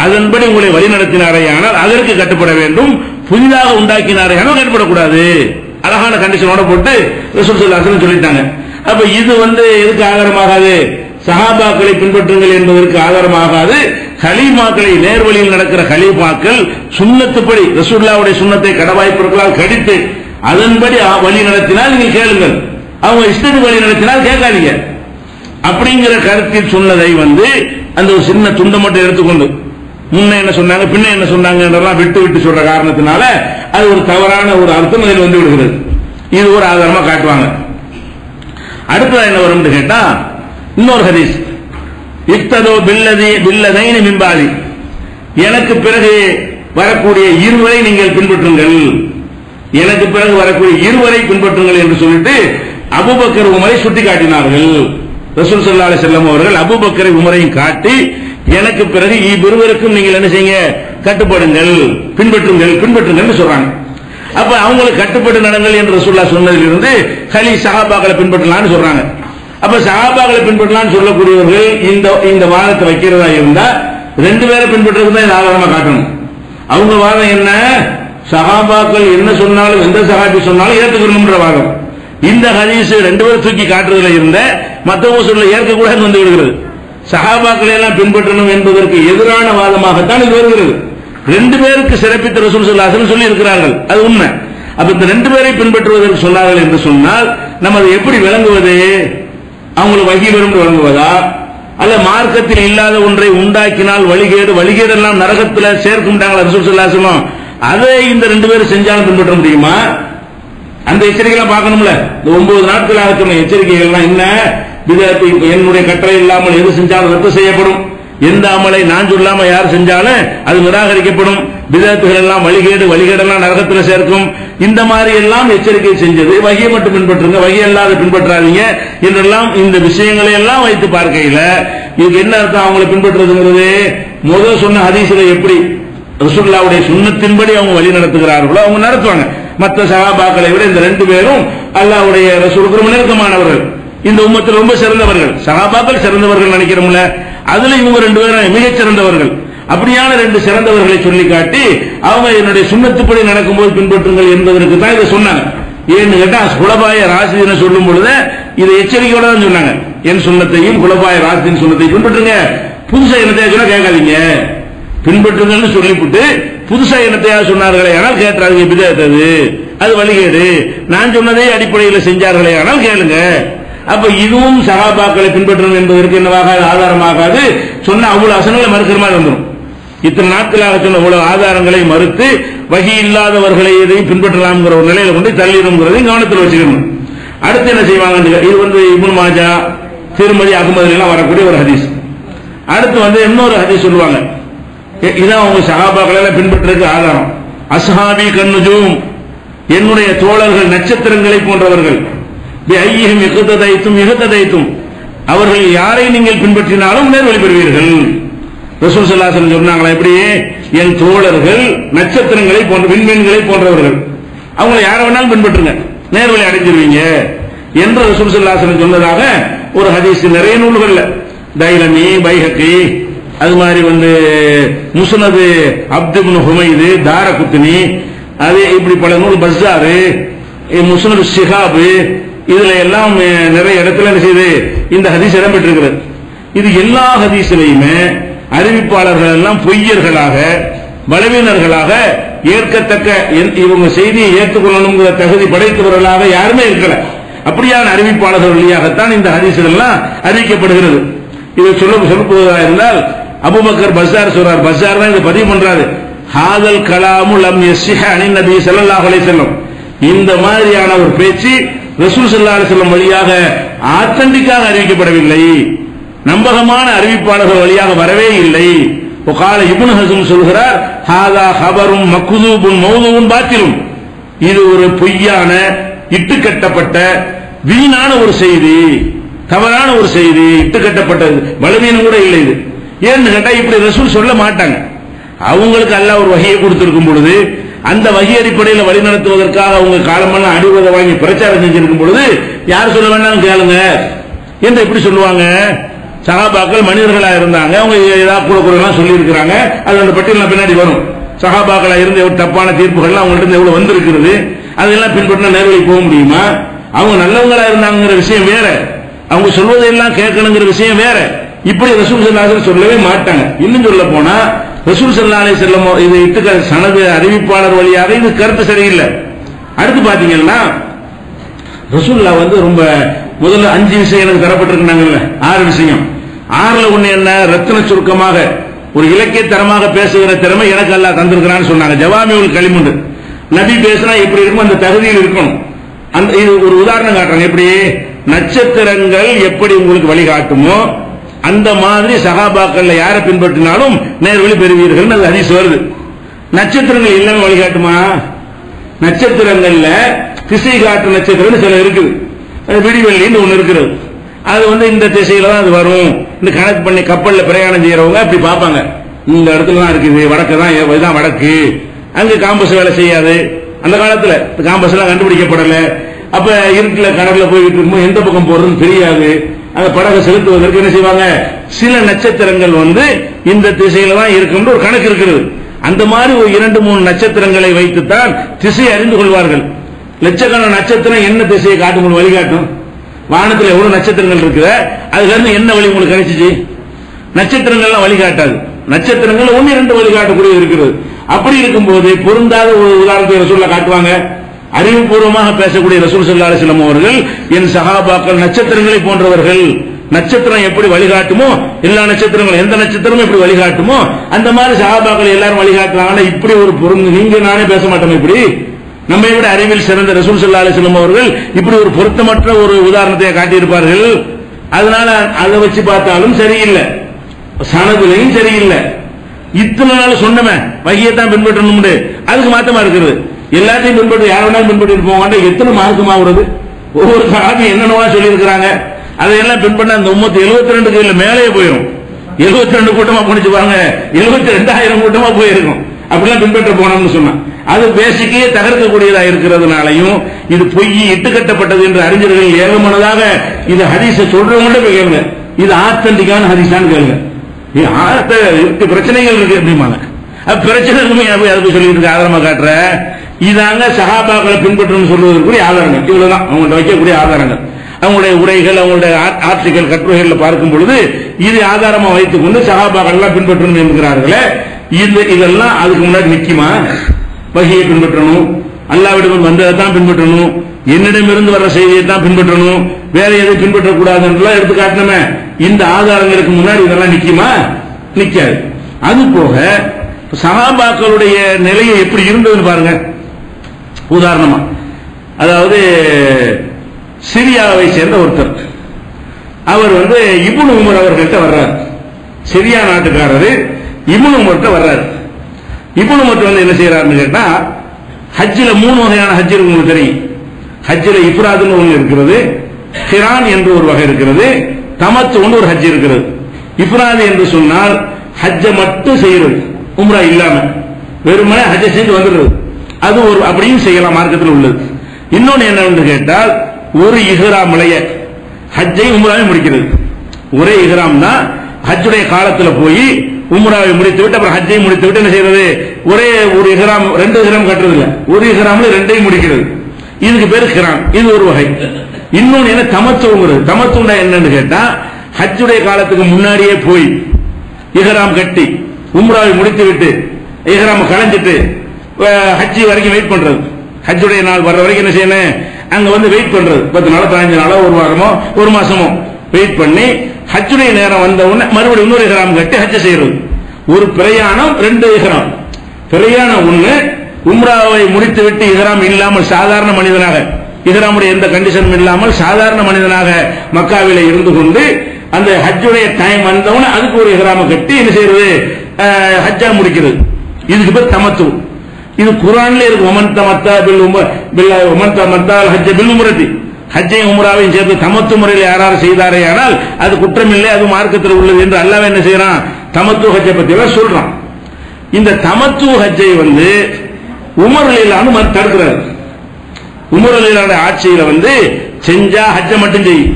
அதன்படி உங்களை வழி நடத்தினாரே ஆனால் அதற்கு கட்டுப்பட வேண்டும், புதிதாக உண்டாக்கினாரே ஆனால் கட்டுப்படக்கூடாது. அழகான கண்டிஷனோட போட்டு ரசூல் ஸல்லல்லாஹு அலைஹி வஸல்லம் சொல்லிட்டாங்க. அப்ப இது எதுக்கு ஆதாரமாகாது? சஹாபாக்களை பின்பற்றுங்கள் என்பதற்கு ஆதாரமாகாது. கலீஃபாக்களை நேர்வழியில் நடக்கிற கலீஃபாக்கள் சுன்னத்துப்படி ரசூலுல்லாஹ்வுடைய சுன்னத்தை கடவாய்ப்புகளால் கடித்து அதன்படி வழி நடத்தினால் நீங்கள் கேளுங்கள், அவங்க இஷ்டத்துக்கு வழி நடத்தினால் கேட்காதீங்க. அப்படிங்கிற கருத்தில் சொன்னதை அந்த ஒரு சின்ன துண்டை மட்டும் எடுத்துக்கொண்டு முன்ன என்ன சொன்னாங்க பின்ன என்ன சொன்னாங்க என்றெல்லாம் விட்டு விட்டு சொல்ற காரணத்தினால அது ஒரு தவறான ஒரு அர்த்தம் அதில் விடுகிறது. இது ஒரு ஆதாரமா காட்டுவாங்க. அடுத்தது என்ன வரும் கேட்டா இன்னொரு ஹதீஸ், இக்ததோ பில்லதைனி மின்பாதி, எனக்கு பிறகு வரக்கூடிய இருவரை நீங்கள் பின்பற்றுங்கள். எனக்கு பிறகு வரக்கூடிய இருவரை பின்பற்றுங்கள் என்று சொல்லிட்டு அபூபக்கர் உமரை சுட்டி காட்டினார்கள். ரசூல் ஸல்லல்லாஹு அலைஹி வஸல்லம் அவர்கள் அபூபக்கரை உமரையும் காட்டி எனக்கு பிறகு இருவருக்கும் நீங்கள் என்ன செய்யுங்க, கட்டுப்படுங்கள், பின்பற்றுங்கள் சொல்றாங்க. அப்ப அவங்களுக்கு கட்டுப்பட்டு நடங்கள் என்று ரசூலுல்லாஹ் சொன்னதிலிருந்து சஹாபாக்களை பின்பற்றலாம்னு சொல்றாங்க. அப்ப சஹாபாக்களை பின்பற்றலாம்னு சொல்லக்கூடியவர்கள் இந்த வாதத்தை வைக்கிறதா இருந்தா ரெண்டு பேரை பின்பற்றுறது தான் ஆதாரமா காட்டணும். அவங்க வாதம் என்ன, சஹாபாக்கள் என்ன சொன்னாலும் எந்த சஹாபி சொன்னாலும் ஏற்றுக்கணும்ன்ற வாதம். இந்த ஹதீஸ் ரெண்டு பேரும் தூக்கி காட்டுறதுல இருந்த மற்றவங்க சொல்ல ஏற்கக்கூடாது வந்து விடுகிறது. சஹாபாக்களை எல்லாம் பின்பற்றணும் என்பதற்கு எதிரான வாதமாகத்தான் இது வருகிறது. ரெண்டு பேருக்கு சிறப்பித்த ரசூல் ஸல்லல்லாஹு அலைஹி வஸல்லம் சொல்லி இருக்கிறார்கள், அது உண்மை. அப்ப இந்த ரெண்டு பேரை பின்பற்றுவதற்கு சொன்னார்கள் என்று சொன்னால் நம்ம அதை எப்படி விளங்குவது? அவங்களுக்கு வகி வரும் விளங்குவதா, அல்ல மார்க்கத்தில் இல்லாத ஒன்றை உண்டாக்கினால் வழிகேடெல்லாம் நரகத்தில் சேர்க்கும்ட்டாங்களா ரசூல் ஸல்லல்லாஹு அலைஹி வஸல்லம், அதை இந்த ரெண்டு பேரும் செஞ்சாலும் பின்பற்ற முடியுமா? அந்த எச்சரிக்கை பார்க்கணும்ல. இந்த 9 நாட்களாக சொன்ன எச்சரிக்கைகள்லாம் என்ன? என்னுடைய கட்டளை இல்லாமல் எது செஞ்சாலும் ரத்து செய்யப்படும், எந்த அமலை நான் சொல்லாம யார் செஞ்சாலும் அது நிராகரிக்கப்படும், பிதஅத்துகள் எல்லாம் வழிகேடெல்லாம் நரகத்தில் சேர்க்கும், இந்த மாதிரி எல்லாம் எச்சரிக்கை செஞ்சது. வகியை மட்டும் பின்பற்றுங்க, வகி அல்லாத பின்பற்றாதீங்க என்றெல்லாம் இந்த விஷயங்களை எல்லாம் வைத்து பார்க்கையில இதுக்கு என்ன அர்த்தம்? அவங்களை பின்பற்றுறதுங்கிறது முதல் சொன்ன ஹதீஸ்ல எப்படி ரசூலுல்லாஹ்வுடைய சுன்னத்தின்படி அவங்க வழி நடத்துகிறார்களோ அவங்க நடத்துவாங்க. மற்ற சஹாபாக்களை விட இந்த ரெண்டு பேரும் அல்லாஹ்வுடைய ரசூலுக்கு நெருக்கமானவர்கள், இந்த உம்மத்தில் ரொம்ப சிறந்தவர்கள். சஹாபாக்கள் சிறந்தவர்கள் நினைக்கிறோம்ல, அதுல இவங்க ரெண்டு பேரும் மிகச் சிறந்தவர்கள். அப்படியான ரெண்டு சிறந்தவர்களை சொல்லி காட்டி அவங்க என்னுடைய சுன்னத்துப்படி நடக்கும்போது பின்பற்றுங்கள் என்பதற்கு தான் இதை சொன்னாங்க. ஏன்னு கேட்டா குலபாய ராசிதின சொல்லும் பொழுது இதை எச்சரிக்கையோட தான் சொன்னாங்க. என் சுன்னத்தையும் குலபாய ராசிதின் சுன்னத்தையும் பின்பற்றுங்க, புதுசா என்னத்தையா சொன்னா கேட்காதீங்க, பின்பற்றுங்கன்னு சொல்லிவிட்டு புதுசா என்னத்தையா சொன்னார்களே ஆனால் கேட்டாங்க, பிதஅத்து அது வழிகேடு, நான் சொன்னதே அடிப்படையில் செஞ்சார்களே ஆனால் கேளுங்க. அப்ப இதுவும் சஹாபாக்களை பின்பற்றணும் என்பதற்கு என்னவாக ஆதாரமாகாது. சொன்ன அவ்வளவு அசனங்களை மறுக்கிற மாதிரி வந்துடும். இத்தனை நாட்களாக சொன்ன அவ்வளவு ஆதாரங்களை மறுத்து வகி இல்லாதவர்களை எதையும் பின்பற்றலாம்ங்கிற ஒரு நிலையில கொண்டு தள்ளிடும்ங்கிறதையும் கவனத்தில் வச்சுக்கணும். அடுத்து என்ன செய்வாங்க? இது இப்னு மாஜா, திருமதி, அகமது எல்லாம் வரக்கூடிய ஒரு ஹதீஸ். அடுத்து இன்னொரு ஹதீஸ் சொல்லுவாங்க, இதான் அவங்க சஹாபாக்களை பின்பற்றதுக்கு ஆதாரம். அஸ்ஹாபி கன்னுஜூம், என்னுடைய தோழர்கள் நட்சத்திரங்களை போன்றவர்கள். அவர்கள் யாரை நீங்கள் பின்பற்றினாலும் நேர்வழி பெறுவீர்கள். ரசூல் ஸல்லல்லாஹு அலைஹி வஸல்லம் சொன்னாங்களா எப்படி? என் தோழர்கள் நட்சத்திரங்களை போன்ற விண்மீன்களை போன்றவர்கள், அவங்க யாரை வேணாலும் பின்பற்றுங்க, நேர்வழி அடைஞ்சிருவீங்க என்று ரசூல் ஸல்லல்லாஹு அலைஹி வஸல்லம் சொன்னதாக ஒரு ஹதீஸ் நிறைய நூல்கள்ல, தைலமி, பைஹகி, அது மாதிரி முஸ்னது அப்து இப்னு ஹுமைது, தாரகுத்னி, அது இப்படி பல நூல், பஸ்ஸாரு, முஸ்னது ஷிஹாப், இதுல எல்லாம் நிறைய இடத்துல என்ன செய்யுது இந்த ஹதீஸ் இடம்பெற்றிருக்கிறது. இது எல்லா ஹதீஸ்லையுமே அறிவிப்பாளர்கள் எல்லாம் பொய்யர்களாக பலவீனர்களாக ஏற்கத்தக்க இவங்க செய்தியை ஏற்றுக்கொள்ளணுங்கிற தகுதி படைத்தவர்களாக யாருமே இருக்கல. அப்படியான அறிவிப்பாளர்கள் வழியாகத்தான் இந்த ஹதீஸ்கள் எல்லாம் அறிவிக்கப்படுகிறது. இதை சொல்லுவதாக இருந்தால் அபூபக்கர் பஸ்ஸார் சொல்றார், பஸ்ஸார் தான் இதை பதிவு பண்றாரு. ஹாதல் கலாமு லம் யஸ்ஹ அனின் நபி ஸல்லல்லாஹு அலைஹி வஸல்லம், இந்த மாதிரியான ஒரு பேச்சு ரசூல் ஸல்லல்லாஹு அலைஹி வஸல்லம் வழியாக ஆத்தன்டிக்காக அறிவிக்கப்படவில்லை, நம்பகமான அறிவிப்பாளர்கள் வழியாக வரவே இல்லை. وقال இப்னு ஹஸம் சொல்கிறார், ஹாதா ஹபரும் மக்தூபுன் மௌதுஉன் பாத்திலும், இது ஒரு பொய்யான இட்டுக்கட்டப்பட்ட வீணான ஒரு செய்தி, தவறான ஒரு செய்தி, இட்டுக்கட்டப்பட்டது, பலவீனம் கூட இல்லை. இது ஏன்னு கேட்டா இப்படி ரசூல் சொல்ல மாட்டாங்க. அவங்களுக்கு அல்லாஹ் ஒரு வஹியை கொடுத்திருக்கும் பொழுது அந்த வஹி அடிப்படையில் வழி நடத்துவதற்காக அவங்க காலமெல்லாம் அடிவதை வாங்கி பிரச்சாரம் செஞ்சிருக்கும் பொழுது யார் சொல்ல வேண்டாம் கேளுங்க என்று எப்படி சொல்லுவாங்க? சஹாபாக்கள் மனிதர்களா இருந்தாங்க, அவங்க ஏதாவது கூட கூட சொல்லி இருக்கிறாங்க, அது அந்த பட்டியல் பின்னாடி வரும். சஹாபாக்களா இருந்து எவ்வளவு தப்பான தீர்ப்புகள் அவங்கள்ட்ட எவ்வளவு வந்திருக்கிறது, அதெல்லாம் பின்பற்றினா நேர்வழி போக முடியுமா? அவங்க நல்லவங்களா இருந்தாங்கிற விஷயம் வேற, அவங்க சொல்வதையெல்லாம் கேட்கணுங்கிற விஷயம் வேற. இப்படி ரசூல் ஸல்லல்லாஹு அலைஹி வஸல்லம் சொல்லவே மாட்டாங்க. இன்னும் சொல்ல போனா ரசூல் ஸல்லல்லாஹு அலைஹி வஸல்லம் இது இட்டுக்க சனது அறிவிப்பாளர் வழியாக இது கருத்து சரியில்லை. அடுத்து பாத்தீங்கன்னா ரசூலுல்லாஹ் ரொம்ப முதல்ல 5 விஷயம் எனக்கு தரப்பட்டிருக்கிறாங்கல்ல, 6 விஷயம். 6ல ஒண்ணு என்ன? ரத்தின சுருக்கமாக ஒரு இலக்கிய தரமாக பேசுகிற திறமை எனக்கு அல்லாஹ் தந்திருக்கிறான்னு சொன்னாங்க. ஜவாமிஉல் கலிமுண்டு, நபி பேசினா எப்படி இருக்கும் அந்த தகுதியில் இருக்கணும். இது ஒரு உதாரணம் காட்டுறாங்க. எப்படி நட்சத்திரங்கள் எப்படி உங்களுக்கு வழிகாட்டுமோ அந்த மாதிரி சஹாபாக்கள்ல யாரை பின்பற்றினாலும் நேர்வழி பெறுவீர்கள் அது ஹதீஸ் வருது. நட்சத்திரங்கள் எல்லாமே வழிகாட்டுமா? நட்சத்திரங்கள்ல திசை காட்டு நட்சத்திரம் சில இருக்குது, விடிவெள்ளின்னு ஒண்ணு இருக்கிறது. அது இந்த திசையில தான் அது வரும். இந்த கணக்கு பண்ணி கப்பல்ல பிரயாணம் செய்யறவங்க அப்படி பார்ப்பாங்க, இந்த இடத்துல தான் இருக்குது, வடக்கு தான், இதுதான் வடக்கு. அங்க காம்பஸ் வேலை செய்யாது. அந்த காலத்துல காம்பஸ் எல்லாம் கண்டுபிடிக்கப்படல. அப்ப இருட்டுல கடல்ல போயிட்டு இருக்கும்போது எந்த பக்கம் போறதுன்னு தெரியாது. அந்த படகை செலுத்துவதற்கு என்ன செய்வாங்க, சில நட்சத்திரங்கள் இந்த திசையில தான் இருக்கும்னு ஒரு கணக்கு இருக்கிறது. அந்த மாதிரி ஒரு 2-3 நட்சத்திரங்களை வைத்துத்தான் திசை அறிந்து கொள்வார்கள். லட்சக்கணக்கான நட்சத்திரம் என்ன திசையை காட்டும், உங்களுக்கு வழிகாட்டும். வானத்தில் எவ்வளவு நட்சத்திரங்கள் இருக்குது, அதுல இருந்து என்ன வழி உங்களுக்கு கிடைச்சிச்சு? நட்சத்திரங்கள்லாம் வழிகாட்டாது. நட்சத்திரங்கள் 1-2 வழிகாட்டக்கூடிய இருக்கிறது. அப்படி இருக்கும்போது பொருந்தாத ஒரு உதாரணத்தை ரசூலுல்லா காட்டுவாங்க. அறிவுபூர்வமாக பேசக்கூடிய ரசூல் ஸல்லல்லாஹு அலைஹி வஸல்லம் அவர்கள், என் சஹாபாக்கள் நட்சத்திரங்களை போன்றவர்கள், நட்சத்திரம் எப்படி வழிகாட்டுமோ, எல்லா நட்சத்திரங்களும் எந்த நட்சத்திரமும் எப்படி வழிகாட்டுமோ அந்த மாதிரி சஹாபாக்கள் எல்லாரும் வழிகாட்டுறாங்க. இப்படி ஒரு பொருள் நீங்க நானே பேச மாட்டோம். இப்படி நம்மை விட அறிவில் சிறந்த ரசூல் ஸல்லல்லாஹு அலைஹி வஸல்லம் அவர்கள் இப்படி ஒரு பொருத்தமற்ற ஒரு உதாரணத்தை காட்டியிருப்பார்கள். அதனால அதை வச்சு பார்த்தாலும் சரியில்லை, சனதுலையும் சரியில்லை. இத்தனை நாள் சொன்னமே வகையத்தான் பின்பற்றணும், அதுக்கு மாத்தமா இருக்கிறது. எல்லாத்தையும் பின்பற்றி யார் வேணாலும் பின்பற்றி போவாங்க. எத்தனை மார்க்கமா வருது, ஒவ்வொரு சாமி என்னென்னவா சொல்லி இருக்கிறாங்க, அதையெல்லாம் பின்பற்ற அந்த உம்மத்து 72 இல்ல மேலே போயிடும். 72 கூட்டமா போனிச்சு பாருங்க, 72,000 கூட்டமா போயிருக்கும். அப்படிலாம் பின்பற்ற போனோம்னு சொன்னா அது பேசிக்கே தகர்க்கக்கூடியதா இருக்கிறதுனாலையும் இது பொய் இட்டுக்கட்டப்பட்டது என்று அறிஞர்கள் ஏகமனதாக இது ஹதீஸ சொல்றவங்க போய் கேளுங்க, இது ஆத்தன்டிக்கான ஹதீஸான்னு கேளுங்க. பிரச்சனைகள் இருக்கு அப்படிமாங்க. பிரச்சனை அதுக்கு சொல்லிட்டு ஆதாரமா காட்டுற இதாங்க சஹாபாக்களை பின்பற்றணும் சொல்வதற்குரிய ஆதாரங்கள். இவ்வளவுதான் அவங்கள்ட்ட வைக்கக்கூடிய ஆதாரங்கள். அவங்களுடைய உரைகள், அவங்களுடைய ஆர்டிகல் கட்டுரைகள் பார்க்கும் பொழுது இது ஆதாரமா வைத்துக் கொண்டு சஹாபாக்கள் எல்லாம் பின்பற்றணும் என்கிறார்களே, இதெல்லாம் அதுக்கு முன்னாடி நிக்குமா? வஹியை பின்பற்றணும், அல்லாஹ்விடம் வந்ததை தான் பின்பற்றணும், என்னிடமிருந்து வர்ற செய்தியை தான் பின்பற்றணும், வேற எதையும் பின்பற்றக்கூடாது என்றெல்லாம் எடுத்து காட்டணுமே. இந்த ஆதாரங்களுக்கு முன்னாடி இதெல்லாம் நிக்குமா? நிக்காது. அது போக சஹாபாக்களுடைய நிலையை எப்படி இருந்ததுன்னு பாருங்க. உதாரணமா, அதாவது சிரியாவை சேர்ந்த ஒருத்தர், அவர் இப்னு உமர் அவர்கள்ட்ட வர்றார். சிரியா நாட்டுக்காரரு இப்னு உமர்ட்ட வர்றாரு. இப்னு உமர் என்ன செய்யறாருன்னு கேட்டா, ஹஜ்ஜில 3 வகையான ஹஜ் இருக்கு, உங்களுக்கு தெரியும். ஹஜ்ஜில இஃப்ராதுன்னு ஒன்று இருக்கிறது, கிரான் என்று ஒரு வகை இருக்கிறது, தமத்து ஒரு ஹஜ் இருக்கிறது. இஃப்ராது என்று சொன்னால் ஹஜ்ஜை மட்டும் செய்யறது, உம்ரா இல்லாம வெறுமனே ஹஜ்ஜை செஞ்சு வந்துடுறது. அது ஒரு அப்படியும் செய்யலாம், மார்க்கத்தில் உள்ளது. இன்னொன்னு என்னவென்று கேட்டால், ஒரு இஹ்ராம்லயே ஹஜ்ஜை உம்ராவை முடிக்கிறது. ஒரே இஹ்ராம் தான், ஹஜ்ஜுடைய காலத்தில் போய் உம்ராவை முடித்து விட்டு அப்புறம் ஹஜ்ஜை முடித்து விட்டு என்ன செய்யறது, ஒரே ஒரு இஹ்ராம் 2 இஹ்ராம் கட்டுறது இல்ல, ஒரு இஹ்ராம்ல 2ஐயும் முடிக்கிறது. இதுக்கு பேரு கிரான். இது ஒரு வகை. இன்னொன்னு என்ன, தமத்துங்கிறது. தமத்துண்டா என்னன்னு கேட்டா, ஹஜ்ஜுடைய காலத்துக்கு முன்னாடியே போய் இஹ்ராம் கட்டி உம்ராவை முடித்து விட்டு இஹ்ராம் கலைஞ்சிட்டு ஹஜ்ஜி வரைக்கும் வெயிட் பண்றது. ஹஜ்ஜுடைய நாள் வர்ற வரைக்கும் என்ன செய்யணும், அங்க வெயிட் பண்றது. 10 நாளோ 15 நாளோ 1 வாரமோ 1 மாசமோ வெயிட் பண்ணி ஹஜ்ஜுடைய நேரம் வந்த உடனே மறுபடியும் இன்னொரு இஹ்ராம் கட்டி ஹஜ் செய்யறது. ஒரு பிரயாணம் 2 இஹ்ராம். பிரயாணம் 1, உம்ராவை முடித்து விட்டு இஹ்ராம் இல்லாமல் சாதாரண மனிதனாக, இஹ்ராமுடைய எந்த கண்டிஷனும் இல்லாமல் சாதாரண மனிதனாக மக்காவிலே இருந்து கொண்டு அந்த ஹஜ்ஜுடைய டைம் வந்தவன அதுக்கு ஒரு இஹ்ராம கட்டி என்ன செய்யறது, ஹஜ்ஜா முடிக்கிறது. இதுக்கு பேர் தமத்து. இது குர்ஆன்ல இருக்கு. ஒமன் தமத்தா பில் ஒமன் தமத்தால் ஹஜ்ஜ பில் உம்ரதி, ஹஜ்ஜையும் உம்ராவையும் சேர்த்து தமத்து முறையில் யாராவது செய்தாரே ஆனால் அது குற்றம் இல்லை, அது மார்க்கத்தில் உள்ளது என்று அல்லாஹ் என்ன செய்யறான், தமத்து ஹஜ்ஜை பத்தி எல்லாம் சொல்றான். இந்த தமத்து ஹஜ்ஜை உமர் ரலியல்லாஹு தடுக்கிறார். உமர் ரலியல்லாஹு ஆட்சியில செஞ்சா ஹஜ்ஜை மட்டும் செய்,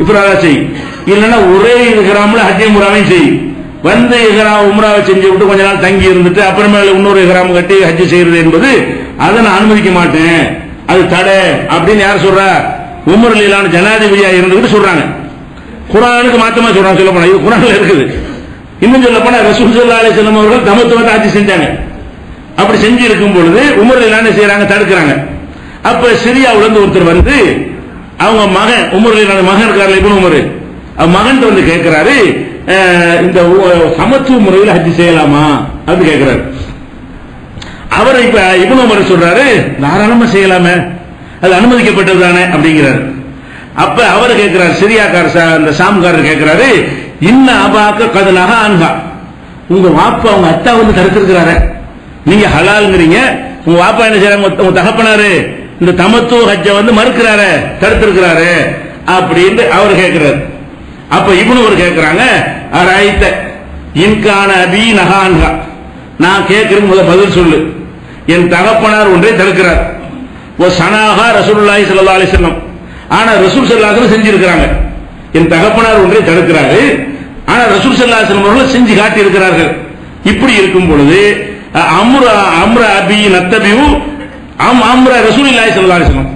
இஃப்ராதா செய், இல்லைன்னா ஒரே இஹ்ராம்ல ஹஜ்ஜையும் உம்ராவையும் செய். இஹ்ராம் உம்ராவை செஞ்சு விட்டு கொஞ்ச நாள் தங்கி இருந்துட்டு அப்புறமேல இன்னொரு இஹ்ராம் கட்டி ஹஜ் செய்யறது என்பது அதை நான் அனுமதிக்க மாட்டேன், அது தடை அப்படின்னு யார் சொல்றா, உமர் ரலியல்லாஹு ஜனாதிபதியா இருந்துகிட்டு சொல்றாங்க. குர்ஆனுக்கு மாத்தமா சொல்றாங்க. சொல்ல போனா இது குர்ஆன்ல இருக்குது. இன்னும் சொல்ல போனா ரசூல் ஸல்லல்லாஹு அலைஹி வஸல்லம் அவர்கள் தமத்துவத்தை ஆட்சி செஞ்சாங்க. அப்படி செஞ்சு இருக்கும் பொழுது உமர் ரலியல்லாஹு என்ன செய்யறாங்க, தடுக்கிறாங்க. அப்ப சிரியாவுல இருந்து ஒருத்தர் அவங்க மகன், உமர் ரலியல்லாஹு மகன் இருக்காரு இப்னு உமர், மகன் கேட்கிறாரு, இந்த சமத்துவ முறையில் ஹஜ் செய்யலாமா அப்படின்னு கேட்கிறாரு. அவர் இப்ப இப்னு உமர் சொல்றாரு, தாராளமா செய்யலாமே, அது அனுமதிக்கப்பட்டது தானே அப்படிங்கிறாரு. அப்ப அவர் கேட்கிறார், சிரியாக்கார அந்த சாம்காரர் கேட்கிறாரு, இன்ன அபாக்க கதலாக அன்ஹா, உங்க வாப்பா உங்க அத்தா தடுத்திருக்கிறாரு, நீங்க ஹலால்ங்கிறீங்க, உங்க வாப்பா என்ன செய்யறாங்க, உங்க தகப்பனாரு இந்த தமத்துவ ஹஜ்ஜை வந்து மறுக்கிறாரு, தடுத்திருக்கிறாரு அப்படின்னு அவர் கேட்கிறாரு. அப்ப இவனு ஒரு கேட்கிறாங்க, அரைத்த இன்கான அபி நகான்கா, நான் கேட்கிறேன் முதல் பதில் சொல்லு. என் தகப்பனார் ஒன்றை தடுக்கிறார். ஒரு சனாகா ரசூலுல்லாஹி ஸல்லல்லாஹு அலைஹி வஸல்லம், ஆனா ரசூல் ஸல்லல்லாஹு அலைஹி வஸல்லம் செஞ்சிருக்கிறாங்க. என் தகப்பனார் ஒன்றை தடுக்கிறாரு, ஆனா ரசூல் ஸல்லல்லாஹு அலைஹி வஸல்லம் அவர்கள் செஞ்சு காட்டி இருக்கிறார்கள். இப்படி இருக்கும் பொழுது அம்ர அபி நத்தபியு அம்ர ரசூலுல்லாஹி ஸல்லல்லாஹு அலைஹி வஸல்லம்,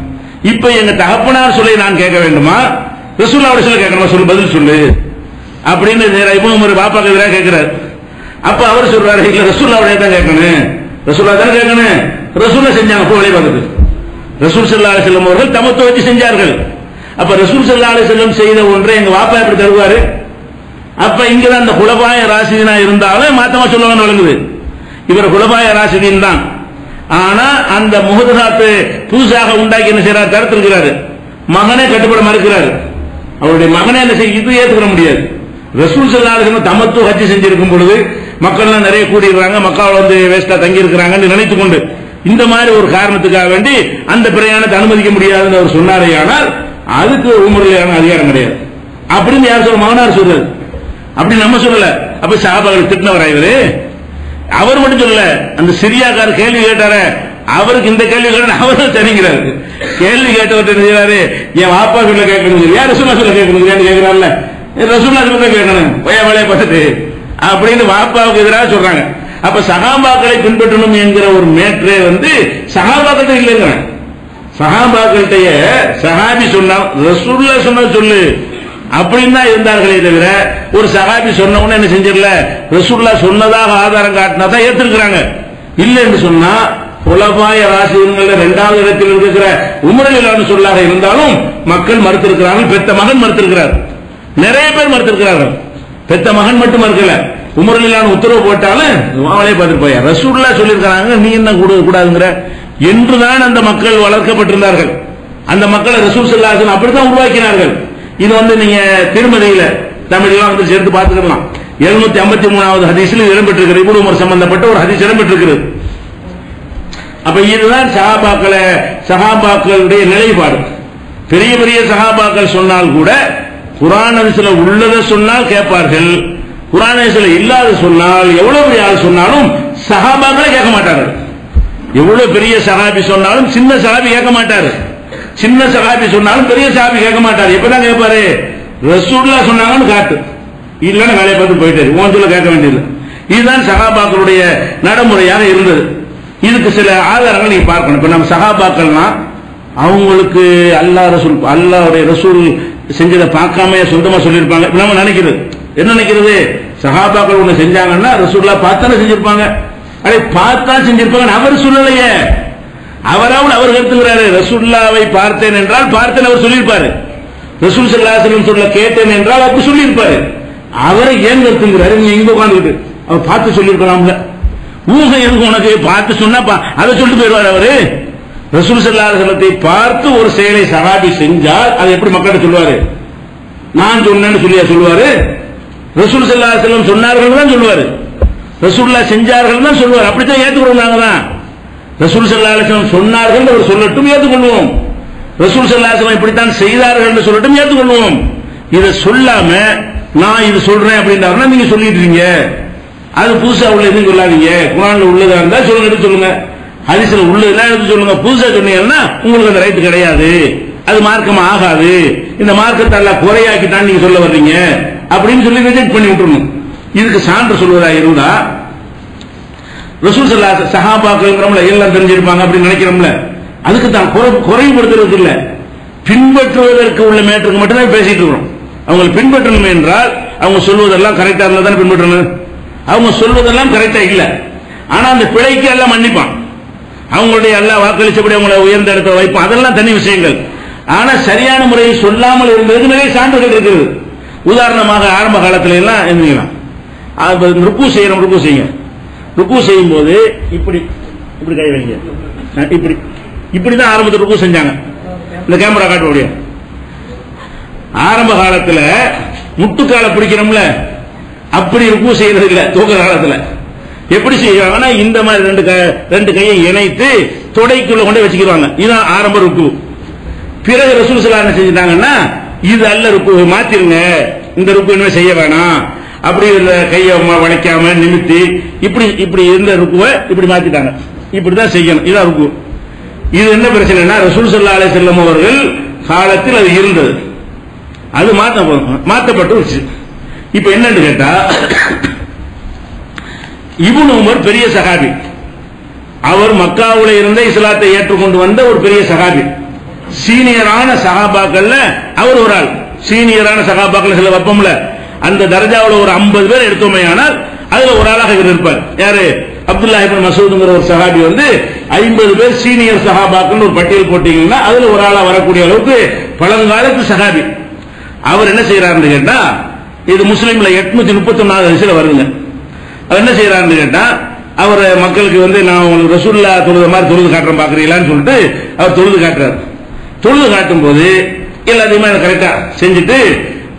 இப்ப எங்க தகப்பனார் சொல்லி நான் கேட்க வேண்டுமா, ரசூலுல்லாஹி சொல்ல கேட்கணுமா, சொல்லு பதில் சொல்லு அப்படின்னு இப்னு உமர் பாப்பாக்கு எதிராக கேட்கிறார். அப்ப அவர் சொல்றாரு, இல்ல ரசூலுல்லாஹி தான் கேட்கணும், ரசூலுல்லாஹி தான் கேட்கணும், ரசூலுல்லாஹ் செஞ்சாங்க போய் வெளிய வந்துட்டு. ரசூல் ஸல்லல்லாஹு அலைஹி வஸல்லம் அவர்கள் தமத்துவ வச்சு செஞ்சார்கள். அப்ப ரசூல் ஸல்லல்லாஹு அலைஹி வஸல்லம் செய்த ஒன்றை எங்க வாப்பா எப்படி தருவாரு? அப்ப இங்கதான் அந்த குலபாய ராசிதீனா இருந்தாலும் மாத்தமா சொல்லுவாங்க வழங்குது. இவர் குலபாய ராசிதீன் தான், ஆனா அந்த முஹதசாத் புதுசாக உண்டாக்கி என்ன செய்யறாரு, தடுத்திருக்கிறாரு. மகனே கட்டுப்பட மறுக்கிறாரு. அவருடைய மகனே என்ன செய்ய, இது ஏற்றுக்க முடியாது. ரசூல் ஸல்லல்லாஹு அலைஹி வஸல்லம் தமத்துவ ஹஜ் செஞ்சிருக்கும் பொழுது மக்கள் எல்லாம் நிறைய கூடிடுறாங்க, மக்கள் வந்து வேஸ்டா தங்கி இருக்கிறாங்கன்னு நினைத்துக் கொண்டு இந்த மாதிரி ஒரு காரணத்துக்காக வேண்டி அந்த பிரயாணத்தை அனுமதிக்க முடியாதுன்னு அவர் சொன்னாரே, ஆனால் அதுக்கு உமரியான அதிகாரம் கிடையாது அப்படின்னு யார் சொல்ற, மகனார் சொல்றது, அப்படி நம்ம சொல்லல. அப்ப சஹாபாக்கள் திட்டினவரா இவரு? அவர் மட்டும் சொல்லல, அந்த சிரியாக்கார் கேள்வி கேட்டார, அவருக்கு இந்த கேள்வி கேட்ட அவரும் தெரிங்கிறாரு. கேள்வி கேட்டவர் தெரிஞ்சாரு, என் வாப்பா சொல்ல கேட்கணும், யார் ரசூலுல்லாஹ் சொல்ல கேட்கணும் கேட்கிறாருல்ல, ரசூலுல்லாஹ் சொல்ல கேட்கணும் வேலையை பார்த்துட்டு அப்படின்னு வாப்பாவுக்கு எதிராக சொல்றாங்க. அப்ப சஹாபாக்களை பின்பற்றணும் என்கிற ஒரு மேற்றே வந்து சஹாபாக்கள் இல்லைங்க. சஹாபாக்கள்கிட்ட சஹாபி சொன்னால் ரசூலுல்லாஹ் சொன்ன சொல்லு அப்படின்னு தான் இருந்தார்களே தவிர, ஒரு சஹாபி சொன்ன உடனே என்ன செஞ்சிடல, ரசூலுல்லாஹ் சொன்னதாக ஆதாரம் காட்டினா தான் ஏத்திருக்கிறாங்க. இல்லை என்று சொன்னா குலபாய ராசிதீன்கள் இரண்டாவது இடத்தில் இருக்கிற உமர் ரலியல்லாஹு சொல்லாக இருந்தாலும் மக்கள் மறுத்திருக்கிறார்கள். பெத்த மகன் மறுத்திருக்கிறார், நிறைய பேர் மறுத்திருக்கிறார்கள். பெத்த மகன் மட்டும் மறுக்கல, உமர் ரலியல்லாஹு உத்தரவு போட்டாலும் அவளே பார்த்துட்டு போய் ரசூலுல்லாஹ் சொல்லியிருக்கிறாங்க, நீ என்ன கூடாதுங்கிற என்றுதான் அந்த மக்கள் வளர்க்கப்பட்டிருந்தார்கள். அந்த மக்களை ரசூல் ஸல்லல்லாஹு அலைஹி வஸல்லம் அப்படித்தான் உருவாக்கினார்கள். இது வந்து நீங்க திருமதியில தமிழ்லாம் வந்து சேர்த்து பார்த்துக்கலாம். 753வது ஹதீஸில் இடம்பெற்றிருக்கிறது, இப்னு உமர் சம்பந்தப்பட்ட ஒரு ஹதீஸ் இடம்பெற்றிருக்கிறது. அப்ப இதுதான் சஹாபாக்களுடைய நிலைப்பாடு. பெரிய பெரிய சஹாபாக்கள் சொன்னால் கூட குர்ஆன் ஹதீஸ்ல உள்ளதை சொன்னால் கேட்பார்கள், குர்ஆன் ஹதீஸ்ல இல்லாத சொன்னால் எவ்வளவு பெரிய ஆள் சொன்னாலும் சஹாபாக்களை கேட்க மாட்டார்கள். எவ்வளவு பெரிய சஹாபி சொன்னாலும் சின்ன சஹாபி கேட்க மாட்டாரு, சின்ன சஹாபி சொன்னாலும் பெரிய சஹாபி கேட்க மாட்டாரு. எப்பதான் கேட்பாரு, ரசூலுல்லாஹ் சொன்னாங்கன்னு காட்டு, இல்லன்னு வேலையை பார்த்து போயிட்டாரு, உன் சொல்ல கேட்க வேண்டியது. இதுதான் சஹாபாக்களுடைய நடைமுறையாக இருந்தது. இதுக்கு சில ஆதாரங்கள் நீங்க பார்க்கணும். இப்ப நம்ம சஹாபாக்கள்னா அவங்களுக்கு அல்லாஹ்வுடைய ரசூல் செஞ்சதை பார்க்காம சொந்தமா சொல்லியிருப்பாங்க. நம்ம நினைக்கிறது என்ன நினைக்கிறது, சஹாபாக்கள் ஒண்ணு செஞ்சாங்கன்னா ரசூலுல்லாஹ் பார்த்தானே செஞ்சிருப்பாங்க, அதை பார்த்தா செஞ்சிருப்பாங்க. அவர் சொல்லலையே, அவராவது அவர் கருத்துக்கிறாரு. ரசூலுல்லாஹ்வை பார்த்தேன் என்றால் பார்த்தேன் அவர் சொல்லியிருப்பாரு, ரசூல் ஸல்லல்லாஹு அலைஹி வஸல்லம் சொல்ல கேட்டேன் என்றால் அப்படி சொல்லியிருப்பாரு. அவரை ஏன் கருத்துங்கிறாரு, நீங்க எங்க உட்கார்ந்துட்டு அவர் பார்த்து சொல்லியிருக்கலாம்ல, ஊகம் எதுக்கு உனக்கு, பார்த்து சொன்னா அதை சொல்லிட்டு போயிடுவார் அவரு. ரசூல் ஸல்லல்லாஹு அலைஹி வஸல்லத்தை பார்த்து ஒரு செயலை சஹாபி செஞ்சால் அதை எப்படி மக்கள்கிட்ட சொல்லுவாரு, நான் சொன்னேன்னு சொல்லுவாரு. ரசூல் ஸல்லல்லாஹு அலைஹி வஸல்லம் சொன்னார்கள் தான் சொல்லுவாரு, ரசூலுல்லாஹ் செஞ்சார்கள் தான் சொல்லுவார். அப்படித்தான் ஏற்றுக்கொள்வோம். நாங்க தான் ரசூல் ஸல்லல்லாஹு அலைஹி வஸல்லம் சொன்னார்கள் அவர் சொல்லட்டும் ஏற்றுக்கொள்வோம், ரசூல் ஸல்லல்லாஹு அலைஹி வஸல்லம் இப்படித்தான் செய்தார்கள் என்று சொல்லட்டும் ஏற்றுக்கொள்வோம். இதை சொல்லாம நான் இது சொல்றேன் அப்படின்னா நீங்க சொல்லிட்டு இருக்கீங்க, அது புதுசா உள்ள எதுவும் சொல்லாதீங்க, குர்ஆன்ல உள்ளதா இருந்தா சொல்லுங்க, எடுத்து சொல்லுங்க, ஹதீஸ்ல உள்ளதெல்லாம் எடுத்து சொல்லுங்க. புதுசா சொன்னீங்கன்னா உங்களுக்கு அந்த ரைட் கிடையாது, அது மார்க்கம் ஆகாது, இந்த மார்க்கத்தை எல்லாம் குறையாக்கிட்டான்னு நீங்க சொல்ல வர்றீங்க அப்படின்னு சொல்லி ரிஜெக்ட் பண்ணி விட்டுறணும். இதுக்கு சான்று சொல்வதா இருந்தா ரசூல் ஸல்லல்லாஹு அலைஹி வஸல்லம் சஹாபாக்கள்ங்கறவங்க எல்லாம் தெரிஞ்சிருப்பாங்க அப்படின்னு நினைக்கிறோம்ல, அதுக்கு தான் குறைபடுத்துறதுக்கு இல்ல, பின்பற்றுவதற்கு உள்ள மேட்டருக்கு மட்டும் தான் பேசிட்டு இருக்கிறோம். அவங்க பின்பற்றணும் என்றால் அவங்க சொல்வதெல்லாம் கரெக்டா இருந்தா தான் பின்பற்றணும். அவங்க சொல்வதெல்லாம் கரெக்டா இல்ல, ஆனா அந்த பிழைக்கு எல்லாம் மன்னிப்பான், அவங்களுடைய எல்லாம் வாக்களிச்சபடி அவங்களை உயர்ந்த இடத்துல வைப்பான், அதெல்லாம் தனி விஷயங்கள். ஆனா சரியான முறையை சொல்லாமல் இருந்தது நிறைய சான்றுகள் இருக்குது. உதாரணமாக ஆரம்ப காலத்துல எல்லாம் எழுதிக்கலாம், ருக்கு செய்யறோம், ருக்கு செய்யுங்க, ருக்கு செய்யும் போது இப்படி இப்படி கை வைங்க, இப்படி இப்படிதான் ஆரம்பத்தில் ருக்கு செஞ்சாங்க. இந்த கேமரா காட்ட முடியும். ஆரம்ப காலத்துல முட்டுக்கால பிடிக்கிறோம்ல, அப்படி ருக்கு செய்யறது இல்ல. தூக்க காலத்துல எப்படி செய்வாங்கன்னா இந்த மாதிரி ரெண்டு கையை இணைத்து தொடைக்குள்ள கொண்டு வச்சுக்கிறாங்க. இதுதான் ஆரம்ப ருக்கு. பிறகு ரசூல் ஸல்லல்லாஹு அலைஹி வஸல்லம் செஞ்சிட்டாங்கன்னா இது அல்ல ருக்கு, மாத்திருங்க, இந்த ருக்கு என்ன செய்ய வேணாம், அப்படி இந்த கையை வளைக்காம நிமித்தி இப்படி இருந்த ருக்குவை இப்படி மாத்திட்டாங்க. இப்படிதான் செய்யணும், இதான் ருக்கு. இது என்ன பிரச்சனைனா ரசூல் ஸல்லல்லாஹு அலைஹி வஸல்லம் அவர்கள் காலத்தில் அது இருந்தது, அது மாற்றப்பட்டு வச்சு. இப்ப என்னன்னு கேட்டா, இப்னு உமர் பெரிய சஹாபி, அவர் மக்காவுல இருந்த இஸ்லாத்தை ஏற்றுக்கொண்டு வந்த ஒரு பெரிய சஹாபி. சீனியரான சஹாபாக்கள்ல அவர் ஒரு ஆள். சீனியரான சஹாபாக்கள் சில வப்பம்ல அந்த தர்ஜாவுல ஒரு 50 பேர் எடுத்தோமையானால் அதுல ஒரு ஆளாக இவர் இருப்பார். யாரு? அப்துல்லாஹ் இப்னு மஸ்ஊத்ங்கிற ஒரு சஹாபி 50 பேர் சீனியர் சஹாபாக்கள் ஒரு பட்டியல் போட்டீங்கன்னா அதுல ஒரு ஆளா வரக்கூடிய அளவுக்கு பழங்காலத்து சஹாபி. அவர் என்ன செய்யறாருன்னு கேட்டா, இது முஸ்லிம்ல 839 வயசுல வருதுங்க. அவர் என்ன செய்யறாருன்னு கேட்டா, அவர் மக்களுக்கு நான் உங்களுக்கு ரசூலுல்லாஹ் தொழுத மாதிரி தொழுது காட்டுறேன் பாக்குறீங்களான்னு சொல்லிட்டு அவர் தொழுது காட்டுறாரு. தொழுது காட்டும் போது எல்லாத்தையுமே கரெக்டா செஞ்சுட்டு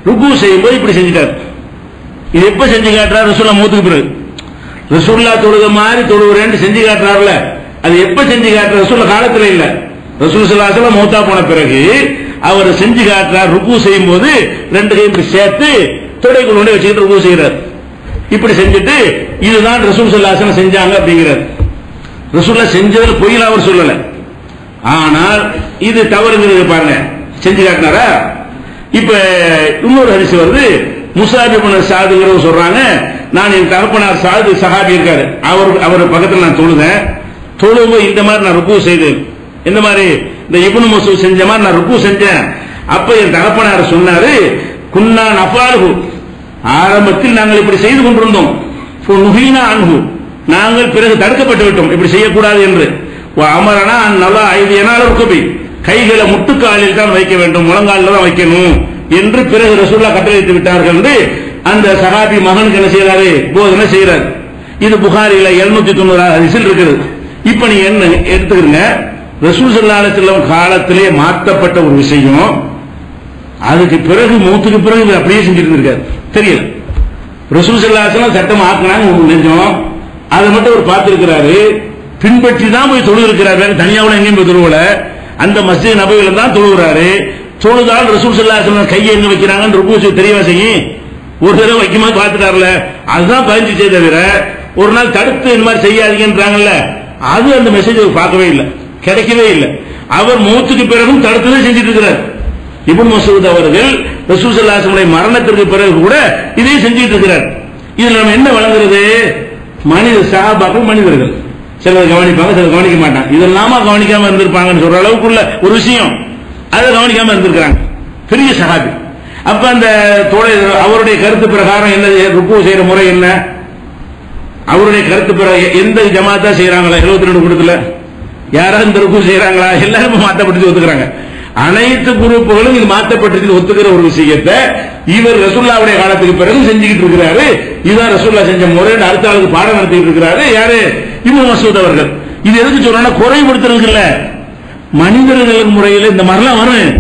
ருக்கு செய்யும் போது இப்படி செஞ்சுட்டாரு. இது எப்ப செஞ்சு காட்டுறாரு? ரசூலுல்லாஹ் மௌத்துக்கு பிறகு. ரசூலுல்லாஹ் தொழுத மாதிரி தொழுகிறேன்னு செஞ்சு காட்டுறாருல, அது எப்ப செஞ்சு காட்டுற? ரசூலுல்லாஹ் காலத்துல இல்ல, ரசூல் ஸல்லல்லாஹு அலைஹி வஸல்லம் மௌத்தா போன பிறகு அவர் செஞ்சு காட்டுறார். ருக்கு செய்யும் போது ரெண்டு கையும் இப்படி சேர்த்து தொடைக்குள்ள கொண்டு வச்சுக்கிட்டு ருக்கு செய்யறாரு. இப்படி செஞ்சுட்டு இதுதான் ரசூல் ஸல்லல்லாஹு அலைஹி வஸல்லம் செஞ்சாங்க அப்படிங்கிறார். ரசூலுல்லாஹ் செஞ்சதில் பொய்யில அவர் சொல்லல, ஆனால் இது தவறுங்கிறது பாருங்க, செஞ்சு காட்டினாரா. இப்ப இன்னொரு ஹதீஸ் வருது, முஸாப் இப்னு ஸஅத்ங்கிறவர் சொல்றாங்க, நான் என் தகப்பனார் ஸஅத் சஹாபி இருக்காரு, அவர் பக்கத்தில் நான் தொழுது இந்த மாதிரி நான் ருக்கு செய்தேன், இந்த மாதிரி இந்த இப்னு மஸ்ஊத் செஞ்ச மாதிரி நான் ருக்கு செஞ்சேன். அப்ப என் தகப்பனார் சொன்னாரு, குன்னா நஃபாலுஹு, ஆரம்பத்தில் நாங்கள் இப்படி செய்து கொண்டிருந்தோம், நுஹீனா அன்ஹு, நாங்கள் பிறகு தடுக்கப்பட்டு விட்டோம் இப்படி செய்யக்கூடாது என்று. அமரனா நல்லா ஐதியனா ருக்குபி, கைகளை முட்டுக்காலில் தான் வைக்க வேண்டும், முழங்காலில் தான் வைக்கணும் என்று பிறகு ரசூலுல்லாஹ் கட்டளையிட்டு விட்டார்கள் என்று அந்த சஹாபி மகனுக்கு என்ன செய்யறாரு? போதனை செய்யறாரு. இது புகாரில 790 ஹதீஸில் இருக்குது. இப்ப நீ என்ன எடுத்துக்கிறீங்க, ரசூல் ஸல்லல்லாஹு அலைஹி வஸல்லம் காலத்திலே மாற்றப்பட்ட ஒரு விஷயம், அதுக்கு பிறகு மௌத்துக்கு பிறகு அப்படியே செஞ்சுட்டு இருக்காரு. தெரியல, ரசூல் ஸல்லல்லாஹு அலைஹி வஸல்லம் சட்டம் ஆக்குனாங்க நெஞ்சம், அதை மட்டும் அவர் பார்த்திருக்கிறாரு, பின்பற்றி தான் போய் தொழு இருக்கிறார். தனியாவில் எங்கேயும் போய் தொழுவல, அந்த மஸ்ஜித் நபவியில தான் தொழுகிறாரு. தொழுதால் ரசூல் ஸல்லல்லாஹு அலைஹி வஸல்லம் கையை எங்க வைக்கிறாங்கன்னு ருக்கு தெரியவா செய்யும். ஒரு தடவை வைக்கும்போது பார்த்துட்டார்ல, அதுதான் பதிஞ்சிச்சே தவிர ஒரு நாள் தடுத்து இந்த மாதிரி செய்யாதீங்கன்றாங்கல்ல, அது அந்த மெசேஜ் பார்க்கவே இல்லை, கிடைக்கவே இல்லை. அவர் மௌத்துக்கு பிறகும் தடுத்துதான் செஞ்சுட்டு இருக்கிறார். இப்னு மஸ்ஊத் அவர்கள் ரசூல் ஸல்லல்லாஹு அலைஹி வஸல்லம் மரணத்திற்கு பிறகு கூட இதை செஞ்சுட்டு இருக்கிறார். இதுல நம்ம என்ன வழங்குறது? மனித சஹாபாக்கள் மனிதர்கள், சிலர் கவனிப்பாங்க, சிலர் கவனிக்க மாட்டாங்க. இதெல்லாம கவனிக்காம இருந்திருப்பாங்கன்னு சொல்ற அளவுக்குள்ள ஒரு விஷயம், அதை கவனிக்காம இருந்திருக்கிறாங்க. பெரிய சஹாபி. அப்ப அந்த அவருடைய கருத்து பிரகாரம் என்ன ருக்கு செய்யற முறை என்ன? அவருடைய கருத்து பிரகாரம் எந்த ஜமாத்தா செய்யறாங்களா? 72 குரூப்ல யாராவது இந்த ருக்கு செய்யறாங்களா? எல்லாரும் மாற்றப்பட்டு ஒத்துக்கிறாங்க. அனைத்து குரூப்புகளும் இது மாற்றப்பட்டு ஒத்துக்கிற ஒரு விஷயத்தை இவர் ரசூலுல்லாஹ்வுடைய காலத்துக்கு பிறகு செஞ்சுக்கிட்டு இருக்கிறாரு. இதுதான் ரசூலுல்லாஹ் செஞ்ச முறை, அடுத்த ஆளுக்கு பாடம் நடத்திட்டு இருக்கிறாரு. யாரு? இப்னு மஸ்ஊத் அவர்கள். இது எதுக்கு சொல்றா? குறைபடுத்துறதுக்கு இல்ல, மனிதர்கள் முறையில் இந்த மாதிரிலாம் வரும்.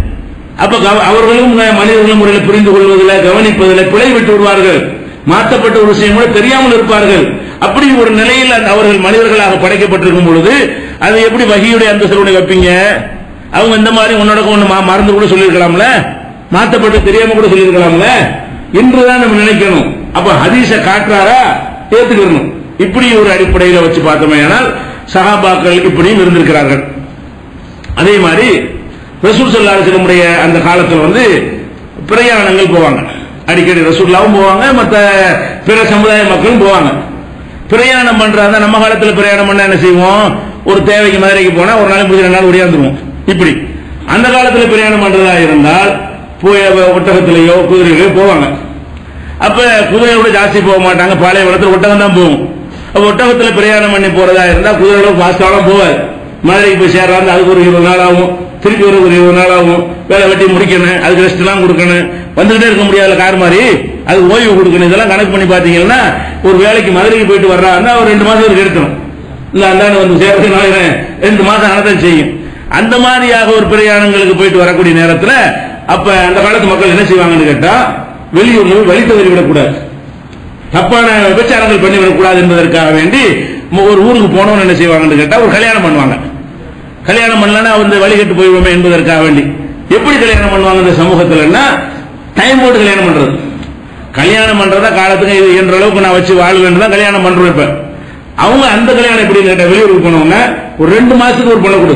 அப்ப அவர்களும் மனிதர்கள் முறையில் புரிந்து கொள்வதில், கவனிப்பதில் பிழை விட்டு விடுவார்கள். மாற்றப்பட்ட ஒரு விஷயம் கூட தெரியாமல் இருப்பார்கள். அப்படி ஒரு நிலையில் அவர்கள் மனிதர்களாக படைக்கப்பட்டிருக்கும் பொழுது அது எப்படி வஹீயுடைய அந்தஸ்தோட வைப்பீங்க? அவங்க இந்த மாதிரி உன்னோட ஒண்ணு மறந்து கூட சொல்லியிருக்கலாம்ல, மாற்றப்பட்டு தெரியாம கூட சொல்லியிருக்கலாம்ல என்றுதான் நம்ம நினைக்கணும். அப்ப ஹதீஸ காட்டுறாரா ஏத்துக்கணும். இப்படி ஒரு அடிப்படையில் வச்சு பார்த்தோமே, ஆனால் சஹாபாக்கள் இப்படியும் இருந்திருக்கிறார்கள். அதே மாதிரி ரசூல் ஸல்லல்லாஹு அலைஹி வஸல்லம் அந்த காலத்தில் பிரயாணங்கள் போவாங்க, அடிக்கடி ரசூலுல்லாஹ்வும் போவாங்க, மற்ற பிற சமுதாய மக்களும் போவாங்க. பிரயாணம் பண்றாங்க. நம்ம காலத்தில் பிரயாணம் பண்ண என்ன செய்வோம்? ஒரு தேவைக்கு மதுரைக்கு போனா ஒரு நாளைக்கு முடிஞ்ச 2 நாள் ஓடியாந்துருவோம். இப்படி அந்த காலத்தில் பிரயாணம் பண்றதா இருந்தால் போய் ஒட்டகத்திலேயோ குதிரையிலோ போவாங்க. அப்ப குதிரையோட ஜாஸ்தி போக மாட்டாங்க, பாலைவனத்தில் ஒட்டகம் தான் போகும். ஒட்டகத்தில் பிரயாணம் பண்ணி போறதா இருந்தா குதிரையோட பாஸ்டாலும் போவாது. மதுரைக்கு போய் சேர்றாங்க, அதுக்கு ஒரு 20 நாள் ஆகும், திருப்பி ஒரு 20 நாள் ஆகும், வேலை வெட்டி முடிக்கணும், அதுக்கு ரெஸ்ட் எல்லாம் கொடுக்கணும், வந்துகிட்டே இருக்க முடியாத கார் மாதிரி அது ஓய்வு கொடுக்கணும். இதெல்லாம் கணக்கு பண்ணி பாத்தீங்கன்னா ஒரு வேலைக்கு மதுரைக்கு போயிட்டு வர்றாருன்னா ஒரு 2 மாசம் எடுக்கணும். இல்ல அந்தாண்டு வந்து சேர்த்து 2 மாசம் ஆனதான் செய்யும். அந்த மாதிரியாக ஒரு பிரயாணங்களுக்கு போயிட்டு வரக்கூடிய நேரத்தில் அப்ப அந்த காலத்து மக்கள் என்ன செய்வாங்கன்னு கேட்டா, வெளியூர்ல வழி தவறி விடக்கூடாது. தப்பான விபச்சாரங்கள் பண்ணிவிடக்கூடாது என்பதற்காக வேண்டி ஒரு ஊருக்கு போனவன் என்ன செய்வாங்கன்னு கேட்டா ஒரு கல்யாணம் பண்ணுவாங்க. கல்யாணம் பண்ணலன்னா வந்து வழிகட்டு போயிடுவோமே என்பதற்காக வேண்டி எப்படி கல்யாணம் பண்ணுவாங்க இந்த சமூகத்தில்னா டைம் போட்டு கல்யாணம் பண்றது. கல்யாணம் பண்றதா காலத்துக்கு இது என்ற அளவுக்கு நான் வச்சு வாழ்வேன் தான் கல்யாணம் பண்றோம். இப்ப அவங்க அந்த கல்யாணம் எப்படி கேட்ட வெளியூருக்கு போனவங்க ஒரு 2 மாசத்துக்கு ஒரு பொண்ணை கொடு,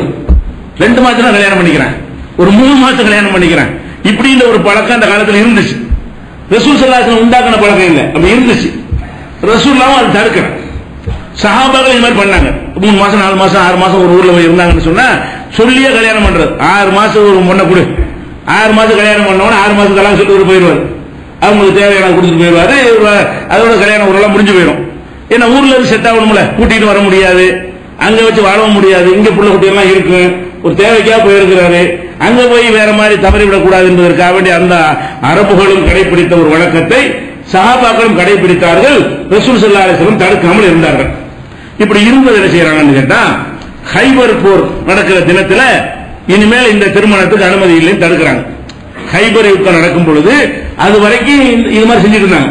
2 மாசம் கல்யாணம் பண்ணிக்கிறேன், ஒரு 3 மாசம் கல்யாணம் பண்ணிக்கிறேன், இப்படின்ற ஒரு பழக்கம் அந்த காலத்தில் இருந்துச்சு. ரசூல் ஸல்லல்லாஹு அலைஹி வஸல்லம் உண்டாக்கின பழக்கம் இல்லை, அப்படி இருந்துச்சு. ரசூலுல்லாஹ் அதை தடுக்கணும். சஹாபாக்கள் இந்த மாதிரி பண்ணாங்க. 3 மாசம் 4 மாசம் 6 மாசம் ஒரு ஊர்ல போய் இருந்தாங்கன்னு சொன்னா சொல்லியே கல்யாணம் பண்றது. 6 மாசம் ஒரு பொண்ணை கொடு, 6 மாசம் கல்யாணம் பண்ணவன 6 மாசம் கல்யாணம் சொல்லிட்டு போயிடுவாரு. அவங்களுக்கு தேவையான கொடுத்துட்டு போயிடுவாரு. அதோட கல்யாணம் ஒரு முடிஞ்சு போயிடும். ஏன்னா ஊர்ல இருந்து செட் ஆகணும்ல, கூட்டிட்டு வர முடியாது, அங்க வச்சு வாழவும் முடியாது. இங்க புள்ள குட்டி எல்லாம் இருக்கு, ஒரு தேவைக்காக போயிருக்கிறாரு, அங்க போய் வேற மாதிரி தவறிவிடக் கூடாது என்பதற்காக வேண்டிய அந்த அரபுகளும் கடைபிடித்த ஒரு வழக்கத்தை சஹாபாக்களும் கடைபிடித்தார்கள். ரசூல் ஸல்லல்லாஹு அலைஹி வஸல்லம் தடுக்காமல் இருந்தார்கள். இப்படி இருந்தது என்ன செய்யறாங்கன்னு கேட்டா ஹைபர் போர் நடக்கிற தினத்துல இனிமேல் இந்த திருமணத்துக்கு அனுமதி இல்லைன்னு தடுக்கிறாங்க. ஹைபர் யுத்தம் நடக்கும் பொழுது அது வரைக்கும் இது மாதிரி செஞ்சுட்டு இருந்தாங்க,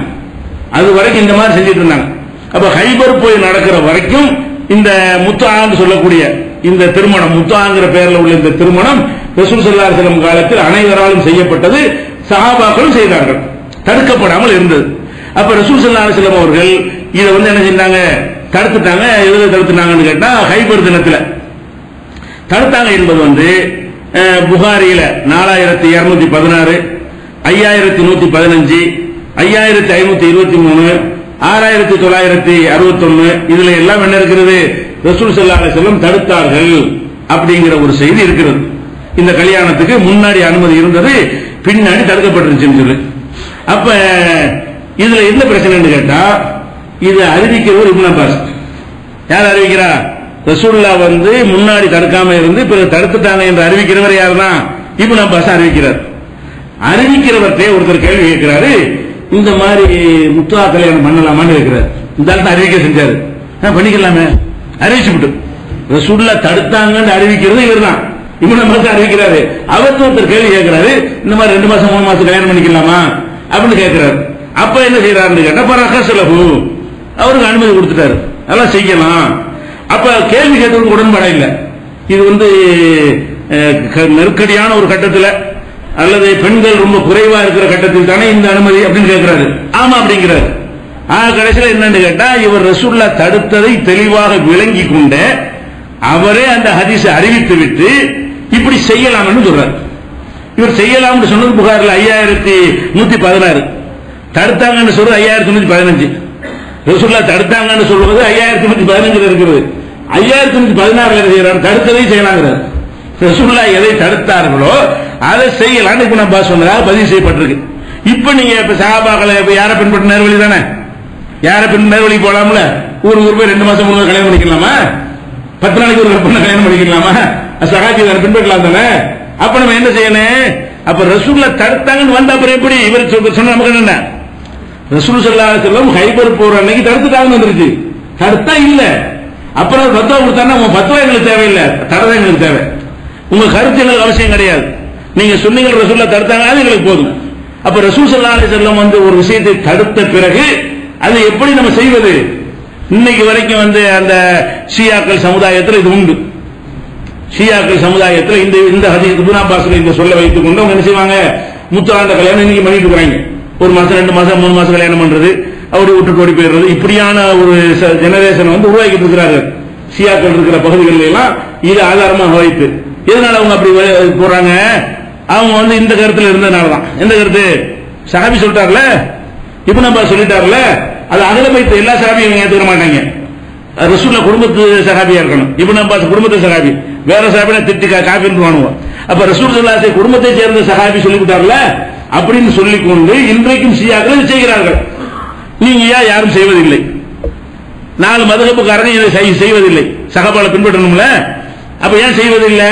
அது வரைக்கும் இந்த மாதிரி செஞ்சுட்டு இருந்தாங்க. அப்ப ஹைபர் போய் நடக்கிற வரைக்கும் இந்த முத்தான்னு சொல்லக்கூடிய இந்த திருமணம், முத்தாங்கிற பெயர்ல உள்ள இந்த திருமணம் ரசூல் ஸல்லல்லாஹு அலைஹி வஸல்லம் காலத்தில் அனைவராலும் செய்யப்பட்டது, சஹாபாக்களும் செய்தார்கள், தடுக்கப்படாமல் இருந்தது. அப்ப ரசூல் ஸல்லல்லாஹு அலைஹி வஸல்லம் அவர்கள் இதை வந்து என்ன செஞ்சாங்க, தடுத்துட்டாங்க. எதுல தடுத்துட்டாங்கன்னு கேட்டா ஹைபர் தினத்துல தடுத்தாங்க என்பது வந்து புகாரியில 4216, 5115, 5523, 6961 இதுல எல்லாம் என்ன இருக்கிறது, ரசூல் ஸல்லல்லாஹு அலைஹி வஸல்லம் தடுத்தார்கள் அப்படிங்கிற ஒரு செய்தி இருக்கிறது. இந்த கல்யாணத்துக்கு முன்னாடி அனுமதி இருந்தது, பின்னாடி தடுக்கப்பட்டிருந்துச்சுன்னு சொல்லி. அப்ப இதுல என்ன பிரச்சனைன்னு கேட்டா இது அறிவிக்கிறவர் இப்னு அப்பாஸ். யார் அறிவிக்கிறா? ரசூலுல்லாஹ் வந்து முன்னாடி தடுக்காம இருந்து பிறகு தடுத்துட்டாங்க என்று அறிவிக்கிறவர் யாருன்னா இப்னு அப்பாஸ் அறிவிக்கிறார். அறிவிக்கிறவர்கிட்ட ஒருத்தர் கேள்வி கேட்கிறாரு, இந்த மாதிரி முத்தா கல்யாணம் பண்ணலாமான்னு இருக்கிறார். இந்த ஆள் அறிவிக்க செஞ்சாரு, பண்ணிக்கலாமே அறிவிச்சு விட்டு. ரசூலுல்லாஹ் தடுத்தாங்கன்னு அறிவிக்கிறது இவர் தான், இப்னு அப்பாஸ் அறிவிக்கிறாரு. அவருக்கு ஒருத்தர் கேள்வி கேட்கிறாரு, இந்த மாதிரி 2 மாசம் 3 மாசம் கல்யாணம் பண்ணிக்கலாமா அப்படின்னு கேட்கிறாரு. அப்ப என்ன செய்யறாருன்னு கேட்டா பரகசலஹு, அவருக்கு அனுமதி கொடுத்துட்டாரு, அதெல்லாம் செய்யலாம். அப்ப கேள்வி கேட்டவருக்கு உடன்பாடா இல்ல. இது வந்து நெருக்கடியான ஒரு கட்டத்தில் அல்லது பெண்கள் ரொம்ப குறைவா இருக்கிற கட்டத்தில் தானே இந்த அனுமதி அப்படின்னு கேட்கிறாரு. ஆமா அப்படிங்கிறாரு. கடைசியில் என்னன்னு கேட்டா இவர் ரசூலுல்லாஹ் தடுத்ததை தெளிவாக விளங்கி கொண்ட அவரே அந்த ஹதீஸை அறிவித்து விட்டு இப்படி செய்யலாம் சொல்றாரு. இவர் செய்யலாம் சொன்னது புகாரில் 5116, தடுத்தாங்கன்னு சொல்றது 5115. ரசூலுல்லாஹ் தடுத்தாங்கன்னு சொல்றது 5115 இருக்கிறது. 5116 என்ன செய்யறாரு, தடுத்ததை செய்யலாங்கிறார். ரசூலுல்லாஹ் எதை தடுத்தார்களோ அதை செய்யலாம் இப்ப நம்ம சொன்னதாக பதிவு செய்யப்பட்டிருக்கு. இப்ப நீங்க இப்ப சஹாபாக்களை யாரை பின்பற்ற நேர்வழி தானே, யாரை பின் நேர்வழி போலாம்ல, ஊர் போய் 2 மாசம் 3 மாசம் கல்யாணம் பண்ணிக்கலாமா, 10 நாளைக்கு ஒரு பொண்ணை கல்யாணம் பண்ணிக்கலாமா, சஹாபி பின்பற்றலாம் தானே. அப்ப நம்ம என்ன செய்யணும், அப்ப ரசூலுல்லாஹ் தடுத்தாங்கன்னு வந்த அப்புறம் எப்படி இவர் சொன்ன நமக்கு என்ன, ரசூல் ஸல்லல்லாஹு அலைஹி வஸல்லம் ஹைபர் போற அன்னைக்கு தடுத்துட்டாங்கன்னு வந்துருச்சு, தடுத்தா இல்ல. அப்புறம் ஃபத்வா கொடுத்தாங்கன்னா உங்க ஃபத்வா எங்களுக்கு தேவையில்லை, தடவை எங்களுக்கு தேவை, உங்க கருத்து எங்களுக்கு அவசியம் கிடையாது, நீங்க சொன்னீங்க ரசூலுல்லாஹ் தடுத்தாங்க அது எங்களுக்கு போதும். அப்ப ரசூல் ஸல்லல்லாஹு அலைஹி வஸல்லம் வந்து ஒரு விஷயத்தை தடுத்த பிறகு அது எப்படி நம்ம செய்வது, இன்னைக்கு வரைக்கும் வந்து அந்த ஷியாக்கள் சமுதாயத்தில் இது உண்டு. ஷியாக்கள் சமுதாயத்தில் இந்த ஹதீஸ் இப்னு அப்பாஸ் இந்த சொல்ல வைத்துக் கொண்டு அவங்க என்ன செய்வாங்க, முத்தாண்ட கல்யாணம் இன்னைக்கு பண்ணிட்டு இருக்காங்க. 1 மாசம் 2 மாசம் 3 மாசம் கல்யாணம் பண்றது, அவரு விட்டு ஓடி போயிடுறது, இப்படியான ஒரு ஜெனரேஷன் வந்து உருவாக்கிட்டு இருக்கிறார்கள். ஷியாக்கள் இருக்கிற பகுதிகளில் எல்லாம் இது ஆதாரமாக வைத்து எதனால அவங்க அப்படி போறாங்க, அவங்க வந்து இந்த கருத்துல இருந்ததுனாலதான். எந்த கருத்து, சஹாபி சொல்லிட்டார்ல, இப்னு அப்பாஸ் சொல்லிட்டார்ல, அது அகல வைத்து எல்லா சஹாபியும் ஏத்துக்க மாட்டாங்க. ரசூலுல்லாஹ் குடும்பத்து சஹாபியா இருக்கணும், இப்னு அப்பாஸ் குடும்பத்து சஹாபி, வேற சஹாபினா திட்டி காப்பின்னு வாங்குவோம். அப்ப ரசூல் ஸல்லல்லாஹு அலைஹி குடும்பத்தை சேர்ந்த சஹாபி சொல்லிவிட்டார்ல அப்படின்னு சொல்லிக்கொண்டு இன்றைக்கும் ஷியாக்கள் செய்கிறார்கள். நீங்க யாரும் செய்வதில்லை, 4 மதுஹபுக்காரங்க இதை செய்வதில்லை, சஹாபாவை பின்பற்றணும்ல, அப்ப ஏன் செய்வதில்லை,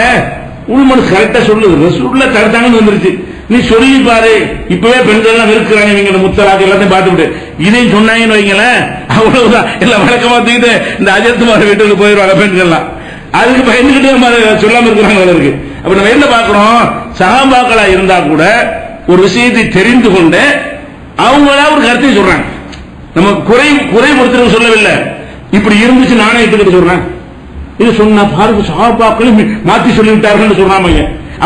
உள்மனு கரெக்டா சொல்லுது, ரசூலுல்லாஹ் தடுத்தாங்கன்னு வந்துருச்சு, நீ சொல்லி பாரு, இப்பவே பெண்கள் எல்லாம் இருக்கிறாங்க, நீங்க முத்தலாக் எல்லாத்தையும் பார்த்துட்டு இதையும் சொன்னாங்கன்னு வைங்களேன், அவ்வளவுதான், எல்லாம் வழக்கமா தூக்கிட்டு இந்த அஜர்த்துமார் வீட்டுக்கு போயிடுவாங்க பெண்கள்லாம், அதுக்கு பயந்துகிட்டே சொல்லாம இருக்கிறாங்க இருக்கு. அப்ப நம்ம என்ன பாக்குறோம், சஹாபாக்களா இருந்தா கூட ஒரு விஷயத்தை தெரிந்து கொண்டு அவங்களா ஒரு கருத்தை சொல்றாங்க. நம்ம குறை பொறுத்து சொல்லவில்லை. இப்படி இருந்துச்சு நானே எடுத்துக்கிட்டு சொல்றேன். இது சொன்னா பாருங்க சஹாபாக்களும் மாத்தி சொல்லிவிட்டார்கள் சொல்றாம.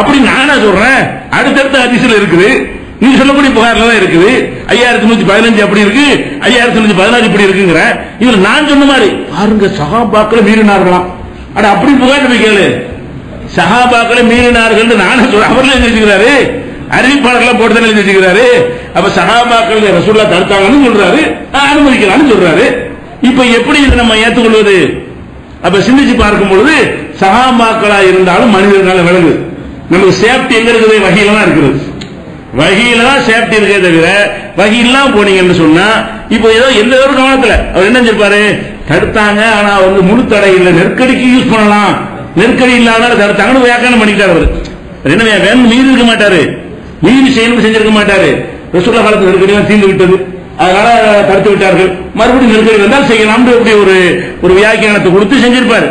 அப்படி நானா சொல்றேன்? அடுத்தடுத்த ஹதீஸ்ல இருக்குது, நீ சொல்லக்கூடிய புகார்ல தான் இருக்குது. 5115 அப்படி இருக்கு, 5116 இப்படி இருக்குங்கிற. இதுல நான் சொன்ன மாதிரி பாருங்க சஹாபாக்களை மீறினார்களாம். அட அப்படி புகார் போய் கேளு. சஹாபாக்களை மீறினார்கள் நானே சொல்றேன். அவர்ல எழுதிக்கிறாரு, அறிவிப்பாளர்கள் போட்டு தான் எழுதிக்கிறாரு. அப்ப சஹாபாக்கள் ரசூலுல்லாஹ் தடுத்தாங்கன்னு சொல்றாரு, அனுமதிக்கலாம்னு சொல்றாரு. இப்ப எப்படி இதை நம்ம ஏற்றுக்கொள்வது? அப்ப சிந்திச்சு பார்க்கும் பொழுது சஹாபாக்களா இருந்தாலும் மனிதர்களால விளங்குது. நமக்கு சேஃப்டி எங்க இருக்குது? வகையில தான் இருக்குது. வகையில தான் சேஃப்டி இருக்கே தவிர வகையெல்லாம் போனீங்கன்னு சொன்னா இப்போ ஏதோ எந்த ஒரு கவனத்துல அவர் என்ன செஞ்சிருப்பாரு? தடுத்தாங்க, ஆனா வந்து முழு தடை இல்லை, நெருக்கடிக்கு யூஸ் பண்ணலாம், நெருக்கடி இல்லாத தடுத்தாங்கன்னு வியாக்கியானம் பண்ணிட்டார். அவர் என்ன வேணும் மீறி இருக்க மாட்டாரு, மீறி செய்யணும் செஞ்சிருக்க மாட்டாரு. ரசூலுல்லாஹ் காலத்து நெருக்கடியாக தீர்ந்து விட்டது, அதனால தடுத்து விட்டார்கள். மறுபடியும் நெருக்கடி வந்தால் செய்யலாம் இப்படி ஒரு வியாக்கியானத்தை கொடுத்து செஞ்சிருப்பாரு.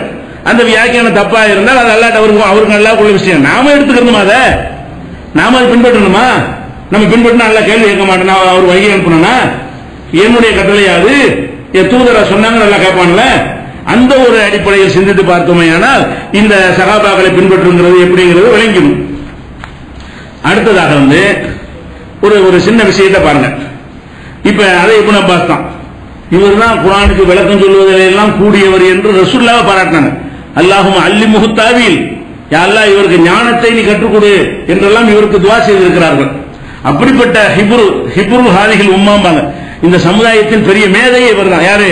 அந்த வியாக்கியானம் தப்பா இருந்தால் அது அல்லாஹ் அவருக்கு நல்லா உள்ள விஷயம். நாம எடுத்துக்கணுமா? அதை நாம அதை பின்பற்றணுமா? நம்ம பின்பற்றினா நல்லா கேள்வி கேட்க மாட்டோம். நான் அவர் வகை அனுப்பணும்னா என்னுடைய கட்டளையாது என் தூதரா சொன்னாங்க நல்லா கேட்பான்ல. அந்த ஒரு அடிப்படையில் சிந்தித்து பார்த்தோமே ஆனால் இந்த சஹாபாக்களை பின்பற்றுங்கிறது எப்படிங்கிறது விளங்கிடும். அடுத்ததாக வந்து ஒரு சின்ன விஷயத்தை பாருங்க. இப்ப அதை இப்னு அப்பாஸ் தான், இவர் தான் குர்ஆனுக்கு விளக்கம் சொல்வதிலெல்லாம் கூடியவர் என்று ரசூலுல்லாஹ் பாராட்டினாங்க. அல்லாஹும்ம அல்லிமுஹு தாவீல், யா அல்லாஹ் இவருக்கு ஞானத்தை நீ கற்றுக் கொடு என்றெல்லாம் இவருக்கு துஆ செய்திருக்கிறார்கள். அப்படிப்பட்ட ஹிப்ரு ஹாதிஹில் உம்மாம்பாங்க, இந்த சமுதாயத்தின் பெரிய மேதையே இவர் தான். யாரு?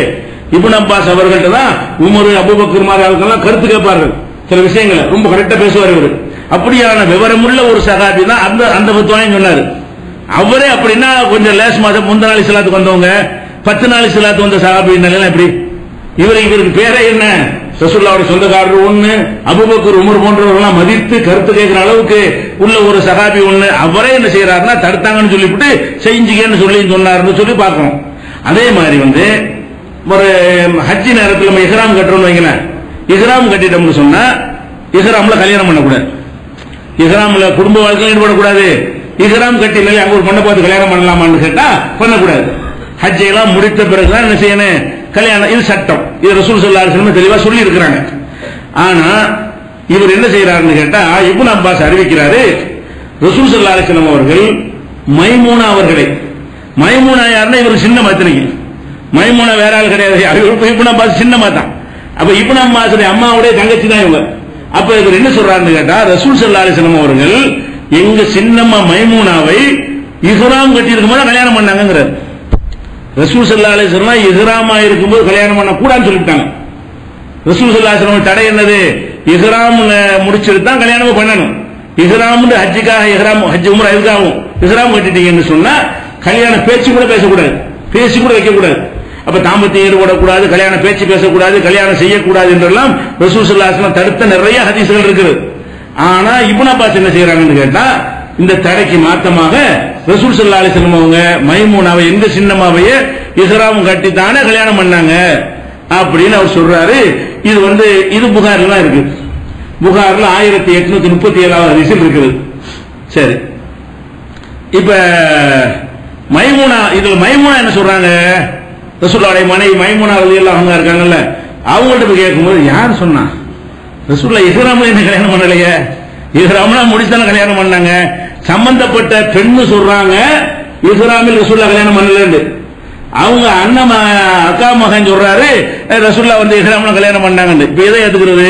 இப்னு அப்பாஸ் அவர்கள்ட்ட தான் உமர், அபூபக்கர் மாதிரிலாம் கருத்து கேட்பார்கள். சில விஷயங்களை ரொம்ப கரெக்டா பேசுவார் இவர். அப்படியான விவரமுள்ள ஒரு சஹாபி தான் அந்த ஃபத்வாவையும் சொன்னாரு. அவரே அப்படின்னா கொஞ்சம் லேஸ் மாதம் முந்த நாள் இஸ்லாத்துக்கு வந்தவங்க 10 நாள் இஸ்லாத்து வந்த சஹாபி நிலையில எப்படி? இவருக்கு பேரே என்ன? ரசூலுல்லாஹ்வுடைய சொந்தக்காரர் ஒண்ணு, அபூபக்கர் உமர் போன்றவர்கள்லாம் மதித்து கருத்து கேட்கிற அளவுக்கு உள்ள ஒரு சஹாபி ஒண்ணு. அவரே என்ன செய்யறாருன்னா தடுத்தாங்கன்னு சொல்லிவிட்டு செஞ்சுக்கன்னு சொன்னாருன்னு சொல்லி பார்க்கணும். அதே மாதிரி வந்து ஒரு ஹஜ்ஜி நேரத்தில் நம்ம இஹ்ராம் கட்டுறோம்னு வைங்களேன். இஹ்ராம் கட்டிட்டோம்னு சொன்னா இஹ்ராம்ல கல்யாணம் பண்ணக்கூடாது, இஹ்ராம்ல குடும்ப வாழ்க்கையில் ஈடுபடக்கூடாது. இஹ்ராம் கட்டி மேலே அங்க ஒரு பொண்ணை பார்த்து கல்யாணம் பண்ணலாமான்னு கேட்டா பண்ணக்கூடாது. ஹஜ்ஜெல்லாம் முடித்த பிறகுதான் என்ன செய்யணும்? கல்யாணம். இது சட்டம். இது ரசூல் ஸல்லல்லாஹு அலைஹி வஸல்லம் தெளிவா சொல்லி இருக்கிறாங்க. ஆனா இவர் என்ன செய்யறாருன்னு கேட்டா இப்னு அப்பாஸ் அறிவிக்கிறாரு, ரசூல் ஸல்லல்லாஹு அலைஹி வஸல்லம் அவர்கள் மைமூனா அவர்களை, மைமூனா யாருன்னா இவர் சின்ன மத்தனிக்கு, மைமூனா வேற ஆள் கிடையாது, இப்னு அப்பாஸ் சின்ன மாத்தான். அப்ப இப்னு அப்பாஸுடைய அம்மாவுடைய தங்கச்சி தான் இவங்க. அப்ப இவர் என்ன சொல்றாருன்னு கேட்டா ரசூல் ஸல்லல்லாஹு அலைஹி வஸல்லம் அவர்கள் எங்க சின்னம்மா மைமூனாவை இஹ்ராம் கட்டி இருக்கும்போது கல்யாணம் பண்ணாங்கிறார். ரசூல் ஸல்லல்லாஹு அலைஹி வஸல்லம் இஹ்ராமா இருக்கும்போது கல்யாணம் பண்ண கூடாதுன்னு சொல்லிட்டாங்க. ரசூல் ஸல்லல்லாஹு அலைஹி வஸல்லம் தடை என்னது? இஹ்ராம் முடிச்சிட்டு தான் கல்யாணம் பண்ணணும். இஹ்ராம் ஹஜ்ஜுக்காக இஹ்ராம் ஹஜ் உம்ரா இதுக்காகும் இஹ்ராம் கட்டிட்டீங்கன்னு சொன்னா கல்யாண பேச்சு கூட பேசக்கூடாது, பேசி கூட வைக்கக்கூடாது. அப்ப தாம்பத்தியம் ஈடுபடக்கூடாது, கல்யாண பேச்சு பேசக்கூடாது, கல்யாணம் செய்யக்கூடாது என்றெல்லாம் ரசூல் ஸல்லல்லாஹு அலைஹி வஸல்லம் தடுத்த நிறைய ஹதீஸ்கள் இருக்குது. ஆனா இப்னு அப்பாஸ் என்ன செய்யறாங்கன்னு கேட்டா இந்த தடைக்கு மாத்தமாக ரசூல் ஸல்லல்லாஹு அலைஹி வஸல்லம் அவங்க மைமூனாவை எந்த சின்னமாவையே இஹ்ராம் கட்டி தானே கல்யாணம் பண்ணாங்க அப்படின்னு அவர் சொல்றாரு. இது வந்து இது புகார்ல தான் இருக்கு. புகார்ல 1837 ஹதீஸில் இருக்குது. சரி, இப்ப மைமூனா, இதுல மைமூனா என்ன சொல்றாங்க? ரசூலுல்லாஹ்வுடைய மனைவி மைமூனா ரலியல்லாஹு அன்ஹா இருக்காங்கல்ல, அவங்கள்ட்ட போய் கேட்கும்போது யார் சொன்னா? ரசூலுல்லாஹ் இஹ்ராம்ல என்ன கல்யாணம் பண்ணலையே, இஹ்ராம்ல முடிச்சுதானே கல்யாணம் பண்ணாங்க. சம்பந்தப்பட்ட பெண்ணு சொல்றாங்க இஹ்ராமில் ரசூலுல்லாஹ் கல்யாணம் பண்ணலன்னு. அவங்க அண்ணன் அக்கா மகன் சொல்றாரு ரசூலுல்லாஹ் வந்து இஹ்ராம்ல கல்யாணம் பண்ணாங்கன்னு. இப்ப எதை ஏத்துக்கிறது?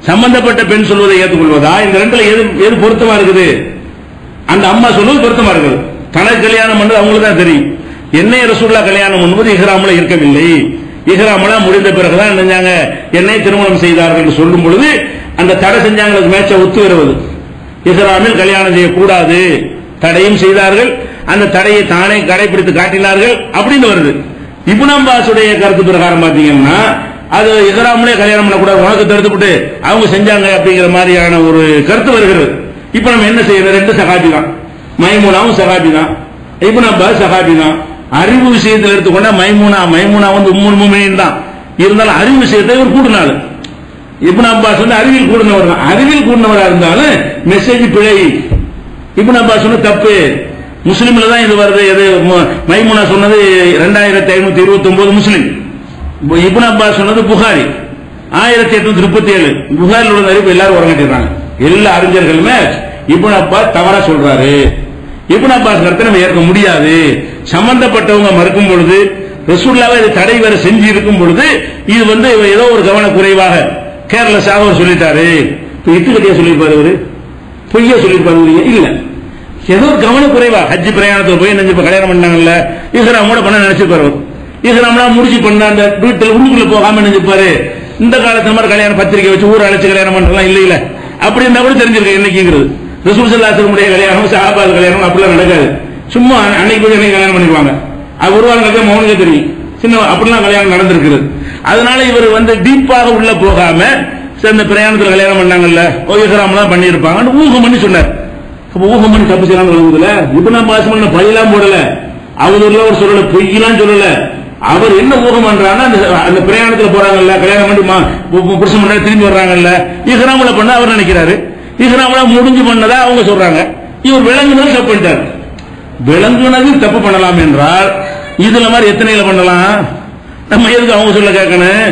சம்பந்தப்பட்ட பெண் சொல்வதை ஏற்றுக்கொள்வதா? இந்த ரெண்டுல எது பொருத்தமா இருக்குது? அந்த அம்மா சொல்வது பொருத்தமா இருக்குது. தனக்கு கல்யாணம் பண்றது அவங்களுக்கு தான் தெரியும். என்னை ரசூலுல்லாஹ் கல்யாணம் பண்ணும்போது இஹ்ராம்ல இருக்கவில்லை, இஹ்ராம்லாம் முடிந்த பிறகுதான் நினைஞ்சாங்க என்னை திருமணம் செய்தார்கள் என்று சொல்லும் பொழுது அந்த தடை செஞ்சாங்களுக்கு மேட்ச ஒத்து வருவது. இஹ்ராமில் கல்யாணம் செய்யக்கூடாது தடையும் செய்தார்கள், அந்த தடையை தானே கடைபிடித்து காட்டினார்கள் அப்படின்னு வருது. இப்னு அப்பாஸுடைய கருத்து பிரகாரம் பாத்தீங்கன்னா அது இஹ்ராம்லே கல்யாணம் பண்ணக்கூடாது, உனக்கு தடுத்துவிட்டு அவங்க செஞ்சாங்க அப்படிங்கிற மாதிரியான ஒரு கருத்து வருகிறது. இப்ப நம்ம என்ன செய்யறது? ரெண்டு சஹாபி தான், மைமூனாவும் சஹாபி தான், இப்னு அப்பாஸ் சஹாபி தான். அறிவு விஷயத்தில் எடுத்துக்கொண்டா மைமூனா வந்து உம்முல் முஃமினீன் தான். இருந்தாலும் அறிவு விஷயத்தை இவர் கூடுனாரு. இப்னு அப்பாஸ் வந்து அறிவில் கூடுனவர் தான். அறிவில் கூடுனவரா இருந்தாலும் மெசேஜ் பிழை, இப்னு அப்பாஸ் சொன்ன தப்பு, முஸ்லிம்ல தான் இது வருது. எது மைமுனா சொன்னது 2529 முஸ்லிம், இப்னு அப்பாஸ் சொன்னது புகாரி 1837. புகாரில் உள்ள அறிவு எல்லாரும் உறங்கிட்டாங்க. எல்லா அறிஞர்களுமே இப்னு அப்பாஸ் தவறா சொல்றாரு, இப்னு அப்பாஸ் கருத்தை நம்ம ஏற்க முடியாது, சம்பந்தப்பட்டவங்க மறுக்கும் பொழுது ரசூலுல்லாஹ் இது தடை வேற செஞ்சு இருக்கும் பொழுது இது ஏதோ ஒரு கவன குறைவாக கேர்லஸாக அவர் சொல்லிட்டாரு. இட்டுக்கட்டியா சொல்லியிருப்பாரு, அவரு பொய்யா சொல்லியிருப்பாரு இல்ல, ஏதோ ஒரு கவன குறைவா ஹஜ் பிரயாணத்தில் போய் நெஞ்சு கல்யாணம் பண்ணாங்கல்ல, இஹ்ராம் கூட பண்ண நினைச்சிருப்பாரு. இஹ்ராம்லாம் முடிச்சு பண்ண அந்த வீட்டில் உள்ளுக்குள்ள போகாம நினைச்சிருப்பாரு. இந்த காலத்துல மாதிரி கல்யாணம் பத்திரிக்கை வச்சு ஊர் அழைச்சு கல்யாணம் பண்றலாம் இல்ல இல்ல அப்படி இருந்தா கூட தெரிஞ்சிருக்க என்னைக்குங்கிறது. ரசூல் ஸல்லல்லாஹு அலைஹி வஸல்லம் கல்யாணம் சஹாபாத் கல்யாணம் அப்படிலாம் நடக்காது. சும்மா அன்னைக்கு போய் என்னைக்கு கல்யாணம் பண்ணிடுவாங்க. அது ஒரு வாரம் நடக்க மௌனுக்கே தெரியும். சின்ன அப்படிலாம் கல்யாணம் நடந்திருக்குது. அதனால இவர் டீப்பாக உள்ள போகாம இந்த பிரயாணத்தில் கல்யாணம் பண்ணாங்கல்ல, இஹ்ராம்லாம் பண்ணியிருப்பாங்க ஊகம் பண்ணி சொன்னார். ஊகம் பண்ணி தப்பு செய்யலாம் சொல்லுதுல, இப்னு அப்பாஸ் பண்ண பழியெல்லாம் போடல, அவதூறுல ஒரு சொல்லல, பொய்யெல்லாம் சொல்லல. அவர் என்ன ஊகம் பண்றாங்க, அந்த பிரயாணத்தில் போறாங்கல்ல, கல்யாணம் பண்ணி புருஷன் பண்ண திரும்பி வர்றாங்கல்ல, இஹ்ராம்ல பண்ண அவர் நினைக்கிறாரு, இஹ்ராம்ல முடிஞ்சு பண்ணதா அவங்க சொல்றாங்க. இவர் விளங்குனது தப்பு பண்ணிட்டார். விளங்குனது தப்பு பண்ணலாம் என்றால் இதுல மாதிரி எத்தனையில பண்ணலாம்? நம்ம எதுக்கு அவங்க சொல்ல கேட்கணும்?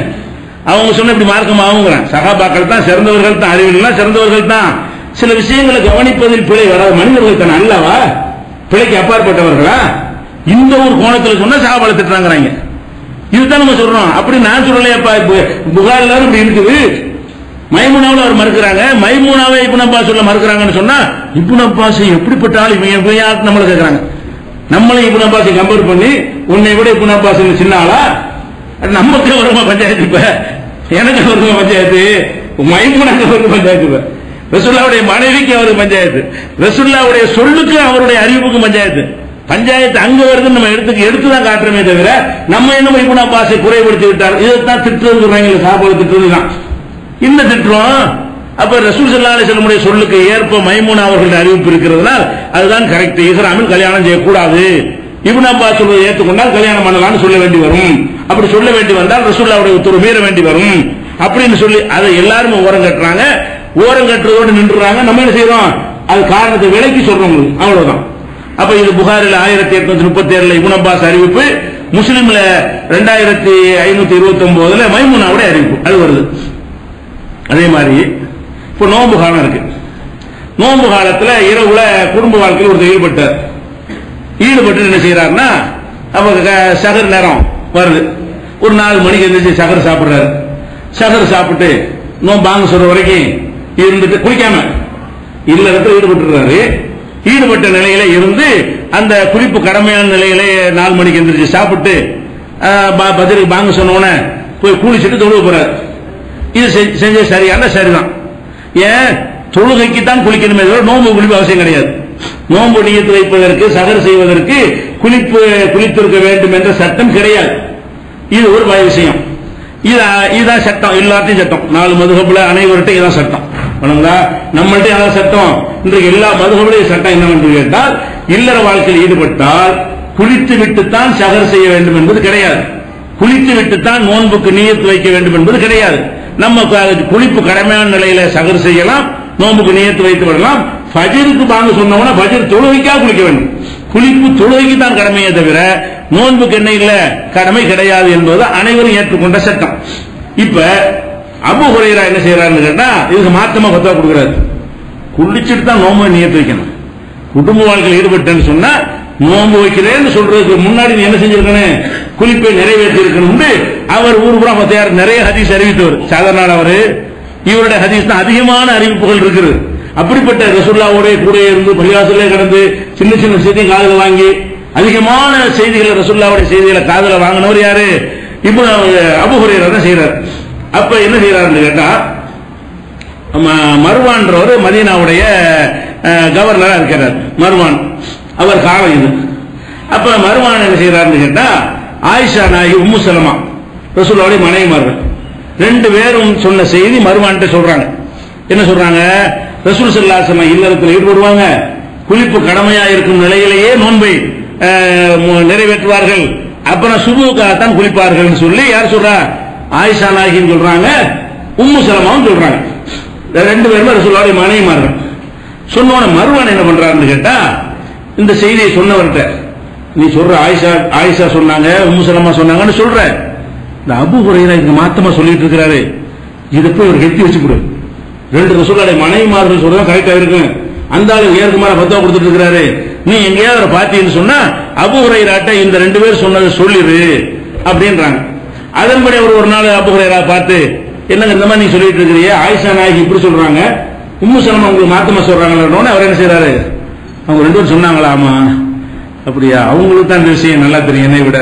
அவங்க சொன்ன இப்படி மார்க்கம் ஆகுங்கிறான். சகாபாக்கள் தான் சிறந்தவர்கள் தான், அறிவியல்லாம் சிறந்தவர்கள் தான். சில விஷயங்களை கவனிப்பதில் பிழை வராது, மனிதர்கள் தான் அல்லவா, பிழைக்கு அப்பாற்பட்டவர்களா? இந்த ஒரு கோணத்தில் சொன்னா சகாபால திட்டுறாங்க. இதுதான் நம்ம சொல்றோம். அப்படி நான் சொல்லலையப்பா, புகாரில் இப்படி இருக்குது. மைமுனாவில் அவர் மறுக்கிறாங்க, மைமுனாவை இப்னு அப்பாஸ் சொல்ல மறுக்கிறாங்கன்னு சொன்னா இப்னு அப்பாஸ் எப்படிப்பட்ட ஆள் இவன் யாருக்கு நம்மள கேட்கறாங்க. நம்மளும் இப்னு அப்பாஸை கம்பேர் பண்ணி உன்னை விட இப்னு அப்பாஸ் சின்ன ஆளா? நமக்கு வருமா பஞ்சாயத்து? இப்ப எனக்கு வருமா பஞ்சாயத்து? மைமுனாக்கு வருமா பஞ்சாயத்து? ரசூலுல்லாஹ்வுடைய மனைவிக்கு அவருக்கு பஞ்சாயத்து, ரசூலுல்லாஹ்வுடைய சொல்லுக்கு அவருடைய அறிவுக்கு பஞ்சாயத்து. பஞ்சாயத்து அங்க வருதுன்னு நம்ம எடுத்துதான் காட்டுறமே தவிர நம்ம என்ன இப்னு அப்பாஸை குறைபடுத்தி விட்டார். இதைத்தான் திட்டுறது, சாப்பாடு திட்டுறதுதான் இந்த திட்டுறோம். அப்ப ரசூல் ஸல்லல்லாஹு அலைஹி வஸல்லம் சொல்லுக்கு ஏற்ப மைமுனா அவர்களுடைய அறிவிப்பு இருக்கிறதுனால அதுதான் கரெக்ட். இஹ்ராமில் கல்யாணம் செய்யக்கூடாது, இப்னு அப்பாஸ் சொல்வதை ஏற்றுக்கொண்டால் கல்யாணம் பண்ணலாம்னு சொல்ல வேண்டி வரும். அப்படி சொல்ல வேண்டி வந்தால் ரசூலுல்லாஹ்வுடைய உத்தரவு மீற வேண்டி வரும் அப்படின்னு சொல்லி அதை எல்லாரும் ஓரம் கட்டுறாங்க. ஓரம் கட்டுறதோடு நின்றுறாங்க. நம்ம என்ன செய்யறோம்? அது காரணத்தை விலைக்கு சொல்றோம், அவ்வளவுதான். அப்ப இது புகாரில் 1837 இப்னு அப்பாஸ் அறிவிப்பு, முஸ்லிம்ல 2529 மைமுனாவுடைய அறிவிப்பு அது வருது. அதே மாதிரி இப்ப நோன்பு காலம் இருக்கு. நோன்பு காலத்துல இரவுல குடும்ப வாழ்க்கையில் ஒருத்தர் ஈடுபட்டு என்ன செய்யறாருன்னா, அவங்க சகர் நேரம் வருது, ஒரு 4 மணிக்கு எழுந்திரிச்சு சகர் சாப்பிடுறாரு. சகர் சாப்பிட்டு நோம்பாங்க சொல்ற வரைக்கும் இருந்துட்டு குளிக்காம இல்லறத்துல ஈடுபட்டுறாரு. ஈடுபட்ட நிலையில இருந்து அந்த குறிப்பு கடமையான நிலையில 4 மணிக்கு எழுந்திரிச்சு சாப்பிட்டு பதிலுக்கு பாங்க சொன்ன போய் குளிச்சுட்டு தொழுவ போறாரு. இது செஞ்ச சரியான சரிதான். ஏன் தொழுகைக்கு தான் குளிக்கணுமே தவிர நோன்பு குளிப்பு அவசியம் கிடையாது. நோன்பு நியத்து வைப்பதற்கு சகர் செய்வதற்கு குளித்திருக்க வேண்டும் என்ற சட்டம் கிடையாது. இது ஒரு விஷயம். இதுதான் சட்டம், எல்லாத்தையும் சட்டம். 4 மதுஹப்ல அனைவர்கிட்ட இதான் சட்டம். நம்மள்ட்ட அதான் சட்டம். இன்றைக்கு எல்லா மதுஹப்லையும் சட்டம் என்னவென்று கேட்டால், இல்லற வாழ்க்கையில் ஈடுபட்டால் குளித்து விட்டுத்தான் சகர் செய்ய வேண்டும் என்பது கிடையாது. குளித்து விட்டுத்தான் நோன்புக்கு நியத்து வைக்க வேண்டும் என்பது கிடையாது. நம்ம குளிப்பு கடமையான நிலையில சகர் செய்யலாம், நோன்புக்கு நியத்து வைத்து விடலாம். ஃபஜ்ருக்கு பாங்க சொன்னோம்னா ஃபஜ்ர் தொழுகைக்காக குளிக்க வேண்டும். குளிப்பு தொழுகைக்கு தான் கடமையே தவிர நோன்புக்கு என்ன இல்ல கடமை கிடையாது என்பது அனைவரும் ஏற்றுக்கொண்ட சட்டம். இப்ப அபூ ஹுரைரா என்ன செய்யறாருன்னு கேட்டா, இதுக்கு மாத்தமா ஃபத்வா கொடுக்கிறாரு. குளிச்சுட்டு தான் நோன்பு நியத்து வைக்கணும். குடும்ப வாழ்க்கையில் ஈடுபட்டேன்னு சொன்னா நோன்பு வைக்கிறேன்னு சொல்றதுக்கு முன்னாடி நீ என்ன செஞ்சிருக்கணும்? குளிப்பை நிறைவேற்றி இருக்கணும். அவர் ஊர்புறா பத்தையார் நிறைய ஹதீஸ் அறிவித்தவர். சாதாரண அவரு இவருடைய ஹதீஸ் தான் அதிகமான அறிவிப்புகள் இருக்குது. அப்படிப்பட்ட ரசூலுல்லாஹ்வோட கூட இருந்து பள்ளிவாசலே கடந்து சின்ன சின்ன செய்தியை காதுல வாங்கி அதிகமான செய்திகளை ரசூலுல்லாஹ்வுடைய செய்திகளை காதுல வாங்கினவர் யாரு? இப்னு அபூ ஹுரைரா தான் செய்யறார். அப்ப என்ன செய்யறாருன்னு கேட்டா, மர்வான்றவர் மதீனாவுடைய கவர்னரா இருக்கிறார். மர்வான் அவர் காலம் இது. அப்ப மர்வான் என்ன செய்யறாருன்னு கேட்டா, ஆயிஷா நாயகி உம்மு சலமா ரசூலுல்லாஹ்வுடைய மனைவிமார்கள் 2 பேரும் சொன்ன செய்தி மர்வான்ட்ட சொல்றாங்க. என்ன சொல்றாங்க? ரசூல் ஸல்லல்லாஹு அலைஹி வஸல்லம் இல்லறத்தில் ஈடுபடுவாங்க, குளிப்பு கடமையா இருக்கும் நிலையிலேயே நோன்பை நிறைவேற்றுவார்கள், அப்புறம் சுபுக்காகத்தான் குளிப்பார்கள் சொல்லி யார் சொல்றா? ஆயிஷா நாயகின்னு சொல்றாங்க, உம்மு சலமாவும் சொல்றாங்க. 2 பேருமே ரசூலுல்லாஹ்வுடைய மனைவிமார்கள். சொன்னோட மர்வான் என்ன பண்றாருன்னு கேட்டா, இந்த செய்தியை சொன்னவர்கிட்ட, நீ சொல்ற ஆயிஷா சொன்னாங்க, உம்மு சலமா சொன்னாங்கன்னு சொல்ற, இந்த அபூ ஹுரைரா இதுக்கு மாத்தமா சொல்லிட்டு இருக்கிறாரு, இதை போய் ஒரு கெட்டி வச்சுக்கூடு. 2 ரசூலுல்லாஹி மனைவிமார்கள் சொல்றதா கரெக்டா இருக்கு, அந்த ஆளு ஏற்குமாற பத்தா கொடுத்துட்டு இருக்கிறாரு, நீ எங்கேயாவது ஒரு பாத்தீங்கன்னு சொன்னா அபூ ஹுரைராட்ட இந்த 2 பேர் சொன்னதை சொல்லிரு அப்படின்றாங்க. அதன்படி அவர் ஒரு நாள் அபூ ஹுரைரா பார்த்து, என்னங்க இந்த மாதிரி நீ சொல்லிட்டு இருக்கிறீங்க, ஆயிஷா நாயகி இப்படி சொல்றாங்க, உம்மு சலமா உங்களுக்கு மாத்தமா சொல்றாங்களோன்னு அவர் என்ன செய்யறாரு, அவங்க 2 பேரும் சொன்னாங்களா, ஆமா அப்படியா, அவங்களுக்கு தான் இந்த விஷயம் நல்லா தெரியும், என்னை விட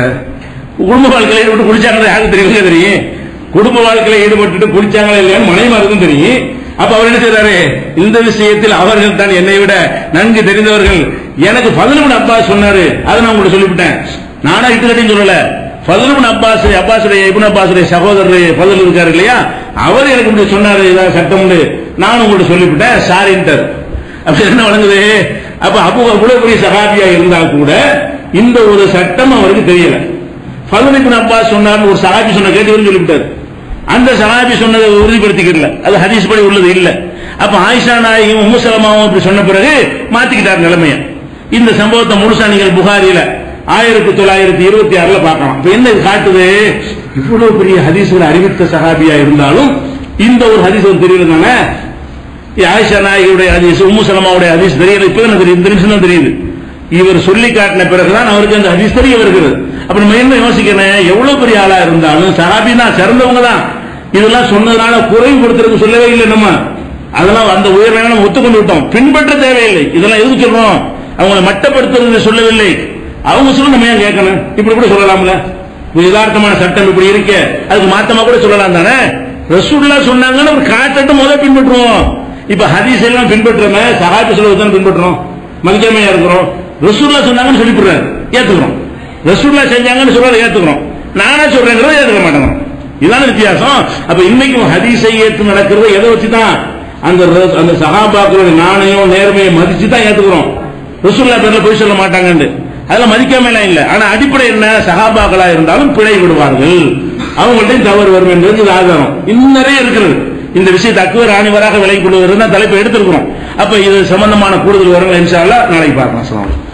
குடும்ப வாழ்க்கையில ஈடுபட்டு குடிச்சாங்களா யாருக்கு தெரியும், குடும்ப வாழ்க்கையில ஈடுபட்டு குடிச்சாங்களா இல்லையான்னு மனைவிமாருக்கும் தெரியும். அப்ப அவர் என்ன செய்யறாரு, இந்த விஷயத்தில் அவர்கள் தான் என்னை விட நன்கு தெரிந்தவர்கள், எனக்கு ஃபதுல் இப்னு அப்பாஸ் சொன்னாரு, அதை நான் உங்களுக்கு சொல்லிவிட்டேன், நானா இட்டுக்கட்டின்னு சொல்லல, ஃபதுல் இப்னு இப்னு அப்பாஸுடைய சகோதரர் ஃபதுல் இருக்காரு இல்லையா, அவர் எனக்கு இப்படி சொன்னாரு, இதான் சட்டம் நானும் உங்களுக்கு சொல்லிவிட்டேன் சாரின்ட்டார். அப்ப என்ன வழங்குது, அப்ப அவ்வளவு பெரிய சஹாபியா இருந்தா கூட இந்த ஒரு சட்டம் அவருக்கு தெரியல. ஃபதுல் இப்னு அப்பாஸ் சொன்னார்னு ஒரு சஹாபி சொன்ன கேட்டு சொல்லிவிட்டார், அந்த சஹாபி சொன்னதை உறுதிப்படுத்திக்கல, அது ஹதீஸ் படி உள்ளது இல்ல. அப்ப ஆயிஷா நாயகியும் உம்மு சலமாவும் இப்படி சொன்ன பிறகு மாத்திக்கிட்டார் நிலைமைய. இந்த சம்பவத்தை முழுசா நீங்கள் புகாரில 1926 பார்க்கலாம். இப்ப என்ன காட்டுது, இவ்வளவு பெரிய ஹதீஸ்களை அறிவித்த சஹாபியா இருந்தாலும் இந்த ஒரு ஹதீஸ் தெரியல தானே, ஆயிஷா நாயகியுடைய ஹதீஸ் உம்மு சலமாவுடைய ஹதீஸ் தெரியல, இப்ப எனக்கு தெரியும், இந்த நிமிஷம் தான் தெரியுது. இவர் சொல்லி காட்டின பிறகுதான் அவருக்கு அந்த ஹதீஸ் தெரிய வருகிறது. அப்ப நம்ம என்ன யோசிக்கணும், எவ்வளவு பெரிய ஆளா இருந்தாலும் சஹாபி தான், சிறந்தவங்க தான், இதெல்லாம் சொன்னதுனால குறைவுபடுத்துறதுக்கு சொல்லவே இல்லை. நம்ம அதெல்லாம் அந்த உயர்வை நம்ம ஒத்துக்கொண்டு விட்டோம், பின்பற்ற தேவையில்லை. இதெல்லாம் எதுக்கு சொல்றோம், அவங்களை மட்டப்படுத்துறது சொல்லவில்லை, அவங்க சொல்ல நம்ம ஏன் கேட்கணும், இப்படி கூட சொல்லலாம்ல, யதார்த்தமான சட்டம் இப்படி இருக்க அதுக்கு மாத்தமா கூட சொல்லலாம் தானே. ரசூலுல்லாஹ் சொன்னாங்கன்னு ஒரு காட்டட்டும், முதல்ல பின்பற்றுவோம். இப்ப ஹதீஸ் எல்லாம் பின்பற்றமே, சஹாபி சொல்றதுதான் பின்பற்றுறோம், மகிமையா இருக்கிறோம். ரசூலுல்லாஹ் சொன்னாங்கன்னு சொல்லிவிடுறாரு, ஏத்துக்கிறோம். ரசூலுல்லாஹ் செஞ்சாங்கன்னு சொல்றதை ஏத்துக்கிறோம், நானா சொல்றேங்கிறத ஏத்துக்க மாட்டோம். இதான வித்தியாசம். அப்ப இன்னைக்கும் ஹதீஸை ஏற்று நடக்கிறது எதை வச்சுதான், அந்த சஹாபாக்களுடைய நாணயம் நேர்மையை மதிச்சு தான் ஏத்துக்கிறோம். ரசூலுல்லாஹ் பேர்ல போய் சொல்ல மாட்டாங்க, அதெல்லாம் மதிக்காம இல்ல. ஆனா அடிப்படை என்ன, சஹாபாக்களா இருந்தாலும் பிழை விடுவார்கள், அவங்கள்ட்டையும் தவறு வரும் என்பது ஆதாரம் இன்னும் நிறைய இருக்கிறது. இந்த விஷயத்தை அக்பர் ஆணிவராக விலை கொள்வதற்கு தான் தலைப்பை எடுத்திருக்கிறோம். அப்ப இது சம்பந்தமான கூடுதல் விவரங்கள் இன்ஷா அல்லாஹ் நாளைக்கு பார்க்கலாம். அஸ்ஸலாமு அலைக்கும்.